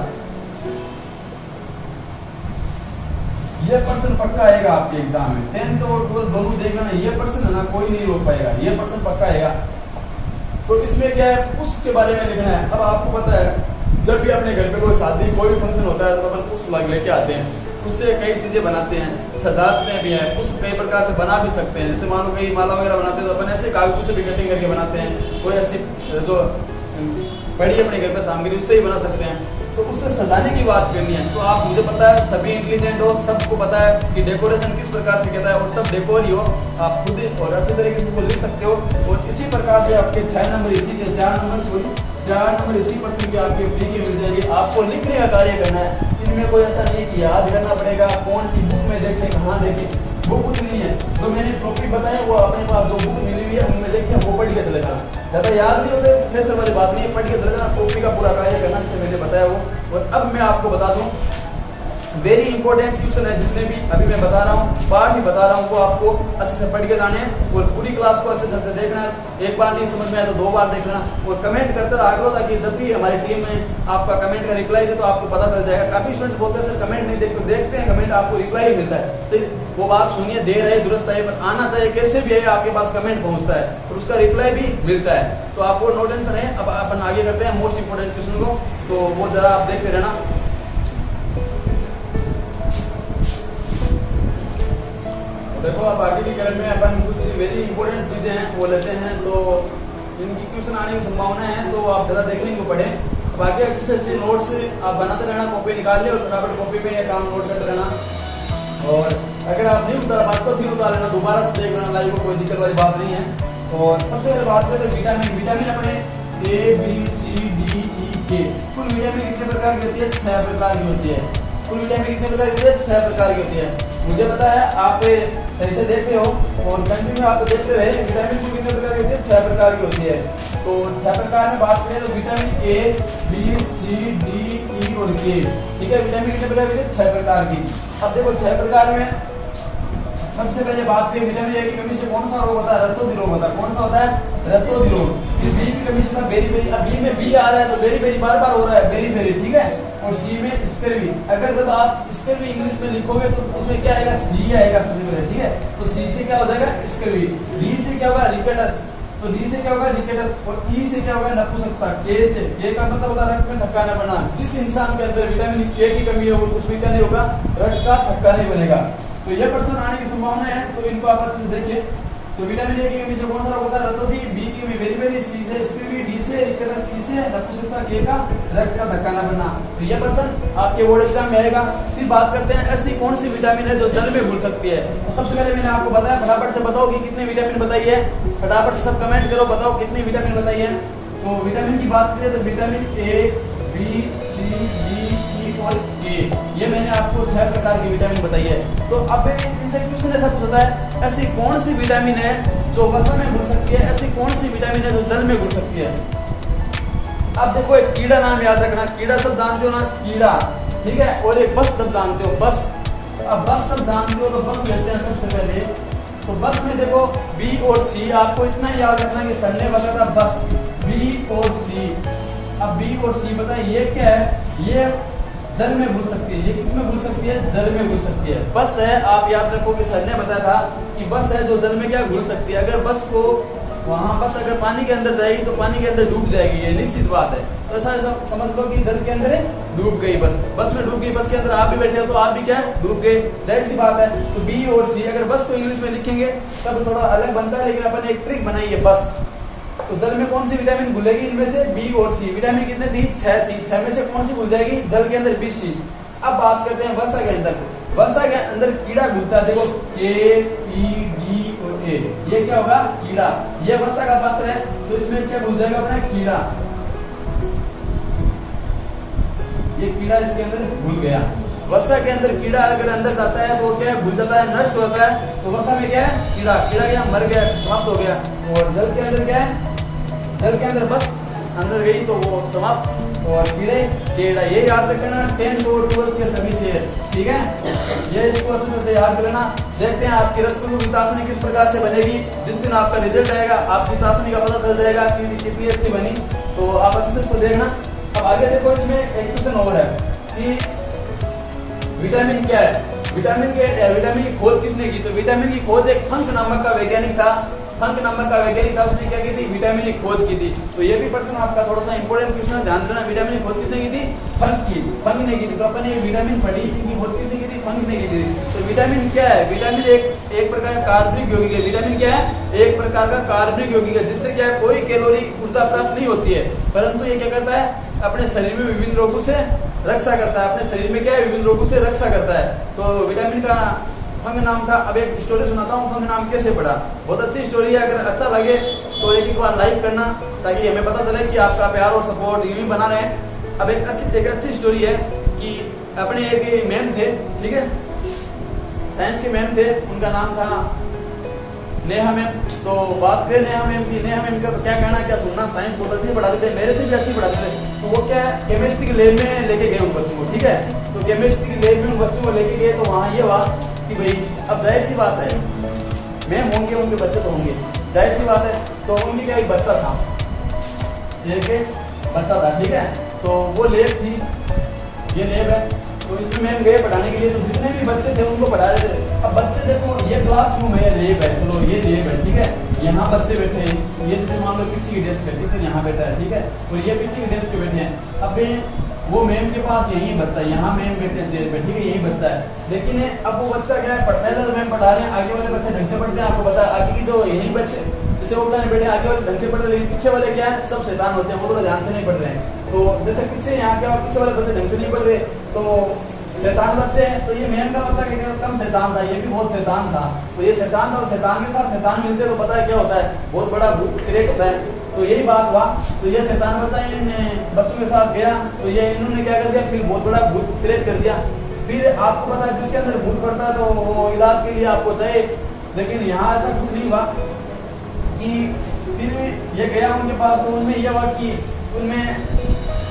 ये प्रश्न पक्का आएगा आपके एग्जाम में, 10th और 12th दोनों देख लेना, ये प्रश्न है ना कोई नहीं रोक पाएगा, ये प्रश्न पक्का आएगा। तो इसमें क्या है, पुष्प के बारे में लिखना है। अब आपको पता है जब भी अपने घर पे कोई शादी कोई भी फंक्शन होता है तो अपन पुष्प लेके आते हैं, उससे कई चीजें बनाते हैं, सजाते भी हैं, पुष्प कई प्रकार से बना भी सकते हैं। जैसे मान लो कई माला वगैरह बनाते हैं तो अपन ऐसे कागजों से भी कटिंग करके बनाते हैं, कोई ऐसी जो पड़ी अपने घर पे सामग्री उससे ही बना सकते हैं। तो उससे सजाने की बात करनी है, तो आप मुझे पता है सभी इंटेलिजेंट हो, सबको पता है कि डेकोरेशन किस प्रकार से कहता है, और सब डेकोर ही हो, आप खुद और अच्छे तरीके से इसको लिख सकते हो। और इसी प्रकार से आपके 6 नंबर इसी के 4 नंबर इसी प्रश्न के आपके फ्री के मिल जाएंगे। आपको लिखने का कार्य करना है, इनमें कोई ऐसा नहीं कि याद करना पड़ेगा कौन सी बुक में देखें कहाँ देखें, वो कुछ नहीं है। जो मैंने टॉपिक बताया वो अपने पास जो बुक मिली हुई है उनमें देखिए, वो पढ़ के चले जाना, ज्यादा याद नहीं होते फ्रेशर वाली बात नहीं है, पढ़ के चले जाना, टॉपिक का पूरा कार्य करना जैसे मैंने बताया वो। और अब मैं आपको बता दूं वेरी इंपॉर्टेंट क्वेश्चन है, जितने भी अभी मैं बता रहा हूँ पार्ट ही बता रहा हूँ वो आपको अच्छे से पढ़ के जाने हैं और पूरी क्लास को अच्छे से देखना है। एक बार नहीं समझ में आया तो 2 बार देखना और कमेंट करते रहा करो, ताकि जब भी हमारी टीम में आपका कमेंट का रिप्लाई दे तो आपको पता चल जाएगा। काफी स्टूडेंट्स बोलते हैं सर कमेंट नहीं देखते, तो देखते हैं कमेंट, आपको रिप्लाई मिलता है। तो वो बात सुनिए, देर है दुरुस्त है, पर आना चाहिए, कैसे भी है आपके पास कमेंट पहुंचता है और उसका रिप्लाई भी मिलता है। तो आपको नो टेंशन है। अब अपन आगे करते हैं मोस्ट इंपोर्टेंट क्वेश्चन को, तो वो जरा आप देखते रहना। देखो अब आगे की करण में अपन कुछ वेरी इंपॉर्टेंट चीजें हैं वो लेते हैं, तो इनकी क्वेश्चन आने की संभावना है, तो आप ज्यादा देखने को पड़े। अब आगे अच्छे से अच्छे नोट्स आप बनाते रहना, कॉपी निकाल ले और फटाफट कॉपी में ये काम नोट करते रहना। और अगर आप नहीं उतार पाते तो फिर उतार लेना, दोबारा से देख लेना लाइव को, कोई दिक्कत वाली बात नहीं है। और सबसे पहले बात करें तो विटामिन अपने ABCDEK, कुल विटामिन कितने प्रकार की होती है? 6 प्रकार की होती है। कुल विटामिन कितने प्रकार की होती है? 6 प्रकार की होती है। मुझे पता है आप सही से देख रहे हो और कंटिन्यू आप देखते रहे। विटामिन कितने प्रकार की होती है? 6 प्रकार की होती है। तो 6 प्रकार में बात करें तो vitamin A, B, C, D, E और K, ठीक है। विटामिन कितने प्रकार की होती है? 6 प्रकार की। अब देखो 6 प्रकार में सबसे पहले बात करें विटामिन A की कमी से कौन सा रोग होता है? रक्तोधि रोग होता है। कौन सा होता है? रक्तोधि रोग। फिर B की कमी से बेरी बेरी, अब B में B आ रहा है तो बेरी बेरी बार बार हो रहा है, बेरी बेरी, ठीक है। और सी में स्कर्वी। अगर जब आप स्कर्वी इंग्लिश में लिखोगे तो उसमें क्या आएगा, सी आएगा सबसे पहले, ठीक है। तो सी से क्या हो जाएगा, स्कर्वी। डी से क्या होगा, रिकेटस। तो डी से क्या होगा, रिकेटस। और ई से क्या होगा, नपुंसकता। के से, के का मतलब होता है रक्त में थक्का न बनना। जिस इंसान के अंदर विटामिन के की कमी होगी उसमें क्या नहीं होगा, रक्त का थक्का नहीं बनेगा। तो ये पर्सन आने की संभावना है। तो इनको आप अच्छे से देखिए। तो विटामिन ए की कमी से कौन सा रोग होता है, रतौंधी। बी की कमी वेरी वेरी, सी से स्कर्वी, डी से रिकेटस, ई से नपुंसकता, के का रक्त का धक्का न बनना। तो ये पर्सन आपके बोर्ड एग्जाम में आएगा। फिर बात करते हैं ऐसी कौन सी विटामिन है जो जल में घुल सकती है। तो सबसे पहले मैंने आपको बताया, फटाफट से बताओ कि कितने विटामिन बताई है। फटाफट से सब कमेंट करो, बताओ कितनी विटामिन बताई है। तो विटामिन की बात करें तो vitamin A, B, C, D, E और के, ये मैंने आपको 6 प्रकार की विटामिन बताई है। तो अब इनसे क्वेश्चन ऐसा पूछता है, ऐसी कौन सी विटामिन है जो वसा में घुल सकती है, ऐसी कौन सी विटामिन है जो जल में घुल सकती है। अब देखो, एक कीड़ा नाम याद रखना। कीड़ा सब जानते हो ना, कीड़ा, ठीक है। और एक बस सब जानते हो, बस। अब बस सब जानते हो तो बस लेते हैं सबसे पहले। तो बस में देखो बी और सी, आपको इतना याद रखना कि सर ने बताया था बस, बी और सी। अब बी और सी बताए ये क्या है, ये जल में घुल सकती है। ये किस में घुल सकती है, जल में घुल सकती है। बस है, आप याद रखो कि सर ने बताया था कि बस है जो जल में क्या घुल सकती है। अगर बस को वहां बस अगर पानी के अंदर जाएगी तो पानी के अंदर डूब जाएगी, ये निश्चित बात है। तो ऐसा समझ लो कि जल के अंदर डूब गई बस, बस में डूब गई। बस के अंदर आप भी बैठे हो तो आप भी क्या डूब गए, जाहिर सी बात है। तो बी और सी, अगर बस को इंग्लिश में लिखेंगे तब थोड़ा अलग बनता है, लेकिन अपन एक ट्रिक बनाई है बस। तो जल में कौन सी विटामिन घुलेगी, इनमें से बी और सी। विटामिन कितने थी, 6 थी। 6 में से कौन सी घुल जाएगी, जल के अंदर बी, सी। अब बात करते हैं वसा के अंदर। वसा के अंदर कीड़ा घुलता है, देखो के, पी, डी और ए, ये क्या होगा, कीड़ा। ये वसा का पात्र है, तो इसमें क्या घुल जाएगा अपना, कीड़ा। ये कीड़ा इसके अंदर घुल गया। वसा के अंदर कीड़ा अगर अंदर जाता है तो क्या है, घुल जाता है, नष्ट होता है। तो वसा में क्या है, कीड़ा। कीड़ा क्या, मर गया, समाप्त हो गया। और जल के अंदर क्या है, जल के अंदर बस अंदर गई तो वो समाप्त। और कीड़े, कीड़ा, ये याद रखना 10th और 12th के सभी से, ठीक है। ये इसको अच्छे से याद करना। देखते हैं आपकी रसगुल्लू की चाशनी किस प्रकार से बनेगी। जिस दिन आपका रिजल्ट आएगा आपकी चाशनी का पता चल जाएगा कि कितनी अच्छी बनी। तो आप अच्छे से इसको देखना। अब आगे देखो, इसमें एक क्वेश्चन और है कि विटामिन क्या है। विटामिन की खोज किसने की। तो विटामिन की खोज एक फंक नामक का वैज्ञानिक था। फंक नामक का वैज्ञानिक था, उसने क्या की थी, विटामिन की खोज की थी। तो ये भी प्रश्न आपका थोड़ा सा इंपॉर्टेंट क्वेश्चन है, ध्यान देना। विटामिन की खोज किसने की थी, फंक की। फंक ने की थी। तो अपन ये विटामिन पढ़ी, इनकी खोज किसने की थी, फंक ने की थी। तो विटामिन क्या है, विटामिन एक प्रकार का कार्बनिक यौगिक है। विटामिन क्या है, एक प्रकार का कार्बनिक यौगिक है, जिससे क्या है, कोई कैलोरी ऊर्जा प्राप्त नहीं होती है, परंतु ये क्या करता है, अपने शरीर में विभिन्न रोगों से रक्षा करता है। अपने शरीर में क्या है, विभिन्न रोगों से रक्षा करता है। तो विटामिन का फंग नाम था। अब एक स्टोरी सुनाता हूँ, फंग नाम कैसे पड़ा। बहुत अच्छी स्टोरी है, अगर अच्छा लगे तो एक बार लाइक करना, ताकि हमें पता चले कि आपका प्यार और सपोर्ट यूं ही बना रहे। अब एक अच्छी स्टोरी है कि अपने एक मैम थे, ठीक है, साइंस के मैम थे, उनका नाम था नेहा मैम। तो बात करें नेहा मैम की, नेहा मैम का क्या कहना, क्या सुनना, साइंस बहुत अच्छी पढ़ाते थे, मेरे से भी अच्छी पढ़ाते थे। तो वो क्या है, केमिस्ट्री के लैब में लेके गए उन बच्चों को, ठीक है। तो केमिस्ट्री के लैब में उन बच्चों को लेके गए, तो वहाँ ये हुआ कि भाई, अब जाहिर सी बात है, मैम होंगे, उनके बच्चे तो होंगे, जाहिर सी बात है। तो उनकी क्या, एक बच्चा था, एक बच्चा था, ठीक है। तो वो लैब थी, ये लैब है। तो इसमें मैम गए पढ़ाने के लिए, तो जितने भी बच्चे थे उनको पढ़ा रहे थे। अब बच्चे देखो, ये क्लासरूम है, लैब है, चलो ये लैब है, ठीक है। यहाँ बच्चे बैठे हैं, ये जैसे मान लो पीछे की डेस्क है, टीचर यहाँ बैठा है, ठीक है। और ये पीछे की डेस्क पे बैठे हैं। अब वो मैम के पास यही बच्चा है, यहाँ मैम बैठे हैं चेयर पे, ठीक है, यही बच्चा है। लेकिन अब वो बच्चा क्या है, पढ़ता है, मैम पढ़ा रहे हैं, आगे वाले बच्चे ढंग से पढ़ते हैं। आपको पता है, आगे की जो यही बच्चे जैसे वो पढ़ाने बैठे, आगे वाले ढंग से पढ़ रहे हैं, लेकिन पीछे वाले क्या है, सब शैतान होते हैं, वो थोड़ा ध्यान से नहीं पढ़ रहे हैं। तो जैसे पीछे यहाँ क्या, पीछे वाले बच्चे ढंग से नहीं पढ़ रहे, तो शैतान बच्चे हैं। तो ये मैम का बच्चा क्या कम शैतान था, ये भी बहुत शैतान था। तो ये शैतान था, और शैतान के साथ शैतान मिलते तो पता है क्या होता है, बहुत बड़ा भूत क्रिएट होता है। तो यही बात हुआ। तो ये शैतान बच्चा इन बच्चों के साथ गया, तो ये इन्होंने क्या कर दिया, फिर बहुत बड़ा भूत क्रिएट कर दिया। फिर आपको पता है, जिसके अंदर भूत पड़ता है तो वो इलाज के लिए आपको चाहिए, लेकिन यहाँ ऐसा कुछ नहीं हुआ। कि फिर ये गया उनके पास, तो उनमें यह हुआ कि उनमें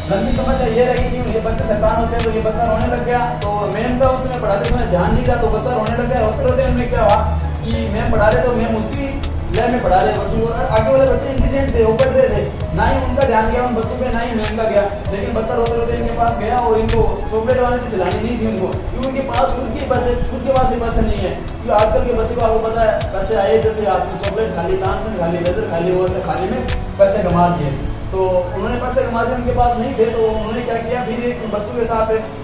लंबी समस्या ये रही कि ये बच्चे शैतान होते हैं। तो ये बच्चा रोने लग गया। तो मैम का उस समय पढ़ाते समय ध्यान नहीं था, तो बच्चा रोने लग गया। रोते रोते उनमें क्या हुआ कि मैम पढ़ा रहे, तो मैम उसी लैब में पढ़ा रहे बच्चों को, आगे वाले बच्चे इंटेलिजेंट थे, ऊपर थे, ना ही उनका ध्यान गया उन बच्चों पे, ना ही मैम का गया, लेकिन बच्चा रोते रोते इनके पास गया और इनको चॉकलेट वाले तो खिलानी नहीं थी उनको, क्योंकि उनके पास खुद के पास भी पैसे नहीं है। क्योंकि आजकल के बच्चे को आपको पता है पैसे आए, जैसे आपने चॉकलेट खा ली, तानसेन खा ली, लेजर खा ली, वो सब खाने में पैसे कमा दिए। तो उन्होंने पैसे कमा दिए, उनके पास नहीं थे, तो उन्होंने क्या किया, फिर उन बच्चों के साथ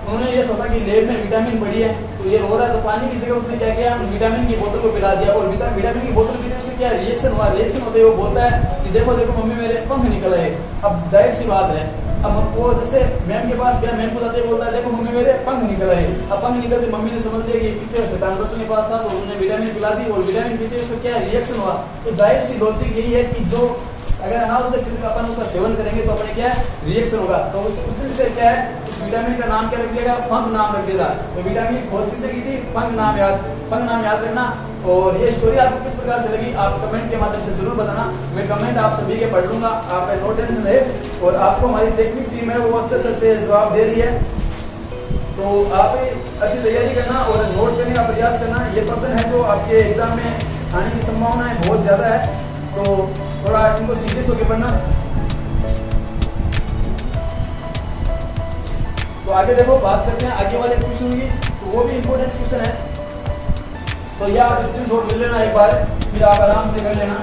उन्होंने ये सोचा कि लेब में विटामिन पड़ी है तो ये रो रहा है, तो पानी की जगह उसने क्या किया, विटामिन की बोतल को पिला दिया, और विटामिन की बोतल पीने से क्या रिएक्शन हुआ, रिएक्शन होते वो बोलता है कि देखो देखो मम्मी मेरे पंख निकल आए। अब जाहिर सी बात है, अब वो जैसे मैम के पास गया, मैम को जाते बोलता है देखो मम्मी मेरे पंख निकल आए। अब पंख निकलते मम्मी ने समझ लिया कि पीछे शैतान बच्चों के पास था, तो उन्होंने विटामिन पिला दी, और विटामिन पीते उससे क्या रिएक्शन हुआ। तो जाहिर सी लॉजिक यही है कि जो अगर अनावश्यक चीज अपन उसका सेवन करेंगे तो अपने क्या है रिएक्शन होगा। तो उसने से क्या है, उस विटामिन का नाम क्या रख दिया, फंग नाम रख दिया। तो विटामिन की खोज किसने की थी, फंग नाम याद रखना। और ये स्टोरी आपको किस प्रकार से लगी आप कमेंट के माध्यम से जरूर बताना, मैं कमेंट आप सभी के पढ़ लूंगा, आप नो टेंशन है। और आपको हमारी टेक्निक टीम है वो अच्छे से अच्छे जवाब दे रही है, तो आप अच्छी तैयारी करना और नोट करने का प्रयास करना। ये पर्सन है जो आपके एग्जाम में आने की संभावना है बहुत ज्यादा है, तो थोड़ा इनको सीरियस होकर पढ़ना। तो आगे देखो बात करते हैं आगे वाले क्वेश्चन की, तो वो भी इंपॉर्टेंट क्वेश्चन है, तो यह आप स्क्रीनशॉट ले लेना एक बार, फिर आप आराम से कर लेना।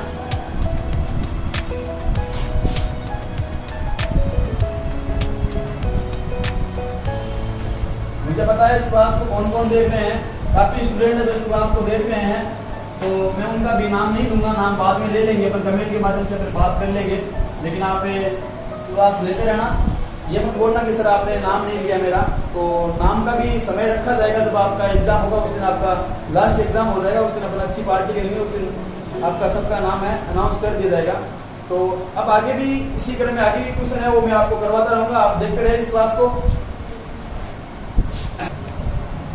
मुझे पता है इस क्लास को कौन कौन देख रहे हैं, काफी स्टूडेंट है जो इस क्लास को देख रहे हैं, तो मैं उनका भी नाम नहीं दूंगा, नाम बाद में ले लेंगे, पर कमेंट के माध्यम से फिर बात कर लेंगे। लेकिन आप क्लास लेते रहना, ये मत बोलना कि सर आपने नाम नहीं लिया मेरा। तो नाम का भी समय रखा जाएगा, जब आपका एग्जाम होगा उस दिन आपका लास्ट एग्जाम हो जाएगा, उस दिन अपन अच्छी पार्टी करेंगे, उस दिन आपका सबका नाम है अनाउंस कर दिया जाएगा। तो अब आगे भी इसी क्रम में आगे भी क्वेश्चन है वो मैं आपको करवाता रहूंगा, आप देखते रहे इस क्लास को।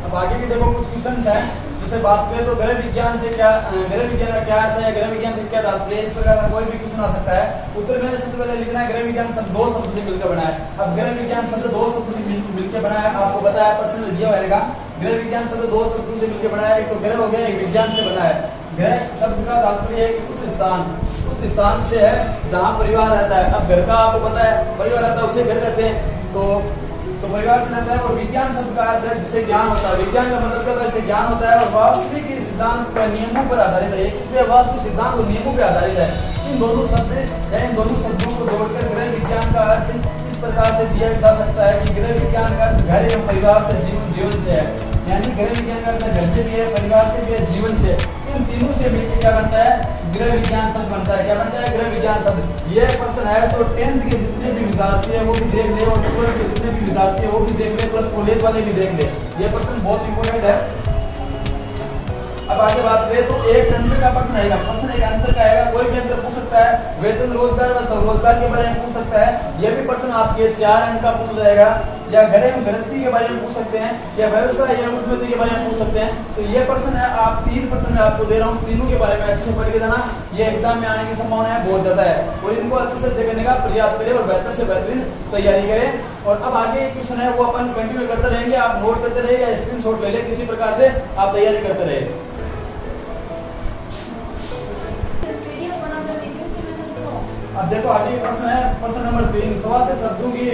अब आगे भी देखो कुछ क्वेश्चन है, जैसे बात करें तो गृह विज्ञान से क्या, गृह विज्ञान का क्या अर्थ है, गृह विज्ञान से क्या तात्पर्य, इस प्रकार का कोई भी क्वेश्चन आ सकता है। उत्तर में सबसे पहले लिखना है गृह विज्ञान शब्द दो शब्द से मिलकर बना है। अब गृह विज्ञान शब्द दो शब्द से मिलकर बना है, आपको बताया प्रश्न दिया रहेगा। गृह विज्ञान शब्द दो शब्दों से मिलकर बना है, एक तो गृह हो गया, एक विज्ञान से बना है। गृह शब्द का तात्पर्य है कि उस स्थान से है जहाँ परिवार रहता है। अब घर का आपको पता है परिवार रहता है, उसे घर कहते हैं, तो परिवार से रहता है। और विज्ञान शब्द का अर्थ है जिससे ज्ञान होता है, विज्ञान का मतलब क्या है, ज्ञान होता है, और वास्तविक सिद्धांत पर नियमों पर आधारित है। इसमें वास्तविक सिद्धांत और नियमों पर आधारित है। इन दोनों शब्दों को जोड़कर गृह विज्ञान का अर्थ इस प्रकार से दिया जा सकता है कि गृह विज्ञान का अर्थ घर एवं परिवार से जीवन से है, यानी गृह विज्ञान का अर्थ घर से भी है, परिवार से भी है, जीवन से। इन तीनों से मिलकर क्या बनता है, गृह विज्ञान शब्द बनता है। क्या बनता है, गृह विज्ञान शब्द। ये प्रश्न है तो 10th के जितने भी विद्यार्थी है वो भी देख ले, और 12th के जितने भी विद्यार्थी है वो भी देख ले, प्लस कॉलेज वाले भी देख ले, ये प्रश्न बहुत इंपॉर्टेंट है। अब आगे बात करें तो एक अंतर का प्रश्न आएगा, प्रश्न एक अंतर का आएगा, कोई भी अंतर पूछ सकता है, वेतन रोजगार व स्वरोजगार के बारे में पूछ सकता है। यह भी प्रश्न आपके 4 अंक का पूछ जाएगा, या घर एवं गृहस्थी के बारे में पूछ सकते हैं, या व्यवसाय एवं उद्योगी के बारे में पूछ सकते हैं। तो ये प्रश्न है, आप 3 प्रश्न मैं आपको दे रहा हूँ, तीनों के बारे में अच्छे से पढ़ के जाना, ये एग्जाम में आने की संभावना है बहुत ज्यादा है, और इनको अच्छे से अच्छे करने का प्रयास करें और बेहतर से बेहतरीन तैयारी करें। और अब आगे एक क्वेश्चन है वो अपन कंटिन्यू करते रहेंगे, आप नोट करते रहिए या स्क्रीनशॉट ले लें, किसी प्रकार से आप तैयारी करते रहे। अब देखो आगे प्रश्न है, प्रश्न नंबर 3, सवास्त्र शब्दों की,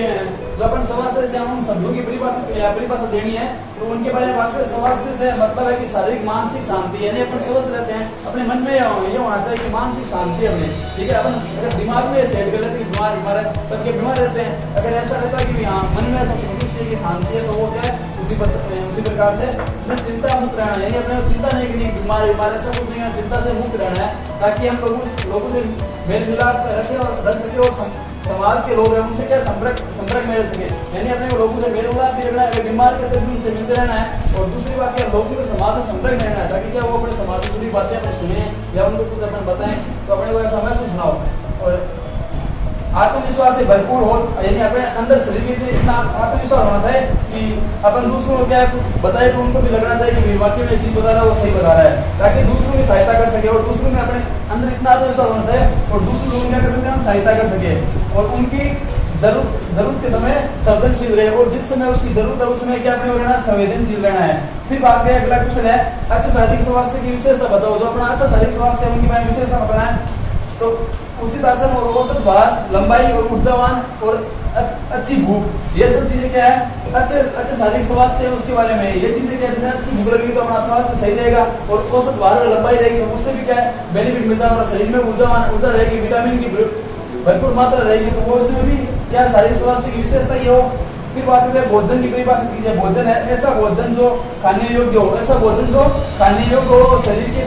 जो अपन सवास्त्र से हम शब्दों की परिभाषा देनी है, तो उनके बारे में बात करें। सवास्त्र से मतलब है कि शारीरिक मानसिक शांति, यानी अपन स्वस्थ रहते हैं, अपने मन में ये होना चाहिए कि मानसिक शांति है अपने, ठीक है। अपन अगर दिमाग में सेट कर लेते हैं कि बीमार है तब के बीमार रहते हैं, अगर ऐसा रहता है कि हाँ मन में ऐसा संतुष्टि है कि शांति है, तो वो क्या है उसी प्रकार से चिंता मुक्त रहना, यानी अपने चिंता नहीं कि बीमार ऐसा कुछ नहीं है, चिंता से मुक्त रहना है, ताकि हम लोगों से मेल मिलाप रख सके, और समाज के लोग हैं उनसे क्या संपर्क में रह सके, यानी अपने लोगों से मेल मिलाप भी रखना है, अगर बीमार करते भी उनसे मिलते रहना है। और दूसरी बात क्या, लोगों के समाज से संपर्क में रहना है, ताकि क्या वो अपने समाज से जुड़ी बातें अपने सुने या उनको कुछ अपन बताएं, तो अपने को ऐसा महसूस ना हो। और आत्मविश्वास से भरपूर हो, यानी अपने अंदर शरीर के इतना आत्मविश्वास होना चाहिए कि अपन दूसरों को क्या बताए तो उनको भी लगना चाहिए कि वाकई में चीज बता रहा है वो सही बता रहा है, ताकि दूसरों की सहायता कर सके, और दूसरों में अपने अंदर इतना आत्मविश्वास होना चाहिए और दूसरे लोग क्या कर सकते हैं, हम सहायता कर सके, और उनकी जरूरत के समय संवेदनशील रहे, और जिस समय उसकी जरूरत है उस समय क्या अपने रहना, संवेदनशील रहना है। फिर बात करें, अगला क्वेश्चन है अच्छे शारीरिक स्वास्थ्य की विशेषता बताओ। जो अपना अच्छा शारीरिक स्वास्थ्य है उनकी विशेषता बताना है। तो उचित आसन और औसत भार, लंबाई और ऊर्जावान और अच्छी भूख, ये सब चीजें क्या है, अच्छे शारीरिक स्वास्थ्य है उसके बारे में। ये चीजें क्या है, अच्छी भूख लगेगी तो अपना स्वास्थ्य सही रहेगा, और औसत भार और लंबाई रहेगी तो उससे भी क्या है बेनिफिट मिलता है, और शरीर में ऊर्जा रहेगी, विटामिन की भरपूर मात्रा रहेगी, तो वो उसमें भी क्या शारीरिक स्वास्थ्य की विशेषता ये हो। फिर बात करते हैं भोजन की परिभाषा कीजिए। भोजन है ऐसा भोजन जो खाने योग्य हो, ऐसा भोजन जो खाने योग्य हो, शरीर के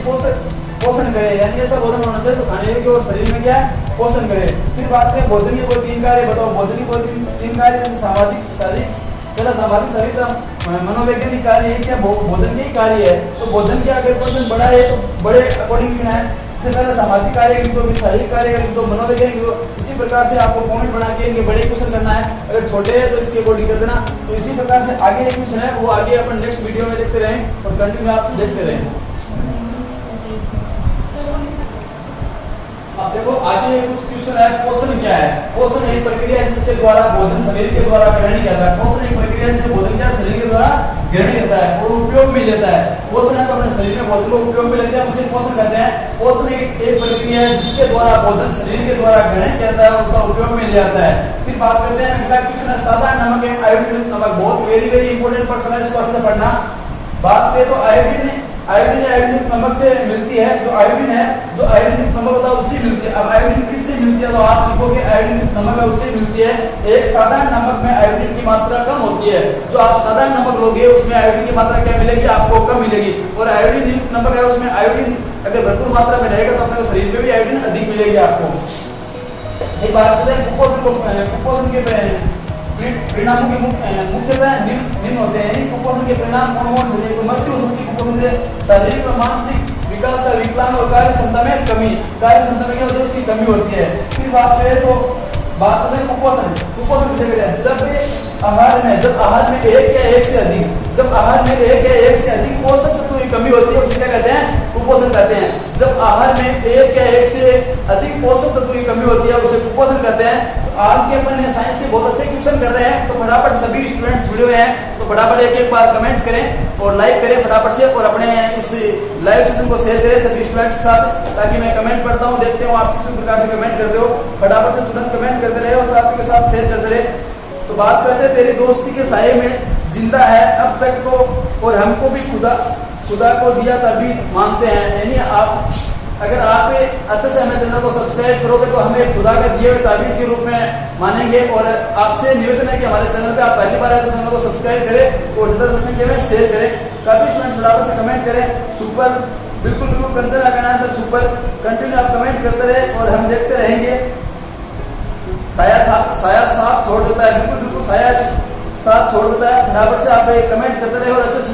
पोषण करे, यानी ऐसा भोजन होना चाहिए तो खाने योग्य और शरीर में क्या है पोषण करे। फिर बात करें भोजन के कोई 3 कार्य बताओ। भोजन के कोई 3 कार्य, जैसे सामाजिक, शारीरिक, पहला सामाजिक, शारीरिक, मनोवैज्ञानिक कार्य है क्या भोजन के ही कार्य है। तो भोजन के अगर क्वेश्चन बड़ा है तो बड़े अकॉर्डिंग लिखना है। इससे पहले सामाजिक कार्य लिख दो, फिर शारीरिक कार्य लिख दो, मनोवैज्ञानिक लिख दो। इसी प्रकार से आपको पॉइंट बना के इनके बड़े क्वेश्चन करना है, अगर छोटे है तो इसके अकॉर्डिंग कर देना। तो इसी प्रकार से आगे एक क्वेश्चन है वो आगे अपन नेक्स्ट वीडियो में देखते रहें और कंटिन्यू आप देखते रहें। अब देखो आगे कुछ क्वेश्चन है, पोषण क्या है। पोषण एक प्रक्रिया है जिसके द्वारा भोजन शरीर के द्वारा ग्रहण किया जाता है। पोषण एक प्रक्रिया है जिससे भोजन क्या शरीर के द्वारा ग्रहण होता है और उपयोग में लेता है। पोषण है तो अपने शरीर में भोजन को उपयोग में लेते हैं, उसे पोषण कहते हैं। पोषण एक प्रक्रिया है जिसके द्वारा भोजन शरीर के द्वारा ग्रहण किया जाता है, उसका उपयोग में लिया जाता है। फिर बात करते हैं अगला क्वेश्चन है साधारण नमक है आयोडीन नमक। बहुत वेरी इंपोर्टेंट पर्सन है, इसको अच्छे से पढ़ना। बात करें तो आयोडीन नमक से मिलती है, जो आयोडीन नमक होता है उससे मिलती है। अब आयोडीन किससे मिलती है, तो आप लिखोगे आयोडीन नमक है उससे मिलती है। एक साधारण नमक में आयोडीन की मात्रा कम होती है, जो आप साधारण नमक लोगे उसमें आयोडीन की मात्रा क्या मिलेगी, आपको कम मिलेगी। और आयोडीन नमक है उसमें आयोडीन अगर भरपूर मात्रा में रहेगा तो अपने शरीर में भी आयोडीन अधिक मिलेगी आपको। एक बात करते हैं कुपोषण के परिणामों के मुख्यतः निम्न होते हैं। कुपोषण के परिणाम कौन से होते हैं, तो मृत्यु हो सकती है कुपोषण से, शारीरिक और मानसिक विकास का विकलांग और कार्य क्षमता में कमी। कार्य क्षमता में क्या होती है, उसकी कमी होती है। फिर बात करें तो बात करते हैं कुपोषण किसे कहते हैं, जब आहार में एक या एक से अधिक पोषक तत्वों की कमी होती है उसे क्या कहते हैं, कुपोषण कहते हैं। जब आहार में एक या एक से अधिक पोषक तत्वों की कमी होती है उसे कुपोषण कहते हैं। आज के अपन साइंस के बहुत अच्छे क्वेश्चन कर रहे हैं, तो फटाफट सभी स्टूडेंट्स जुड़े हुए हैं तो फटाफट एक बार कमेंट करें और लाइक करें फटाफट से, और अपने इस लाइव सेशन को शेयर करें सभी स्टूडेंट्स के साथ, ताकि मैं कमेंट पढ़ता हूं, देखते हूं आप किस प्रकार से कमेंट करते हो। फटाफट से तुरंत कमेंट करते रहे और साथियों के साथ शेयर करते रहे। तो बात करते हैं तेरी दोस्ती के साये में जिंदा है अब तक तो, और हमको भी खुदा को दिया तभी मानते हैं। यानी आप अगर आप अच्छे से हमें चैनल को सब्सक्राइब करोगे तो हमें खुदा का दिए हुए ताबीज के रूप में मानेंगे। और आपसे निवेदन है कि हमारे चैनल पे आप पहली बार आए तो चैनल को सब्सक्राइब करें और ज्यादा संख्या में शेयर करें। काफी स्टूडेंट्स फटाफट से कमेंट करें सुपर, बिल्कुल कंसर्न करना है सर सुपर। कंटिन्यू आप कमेंट करते रहे और हम देखते रहेंगे। साया साथ छोड़ देता है, बिल्कुल साया साथ छोड़ देता है। फटाफट से आप कमेंट करते रहे और अच्छे से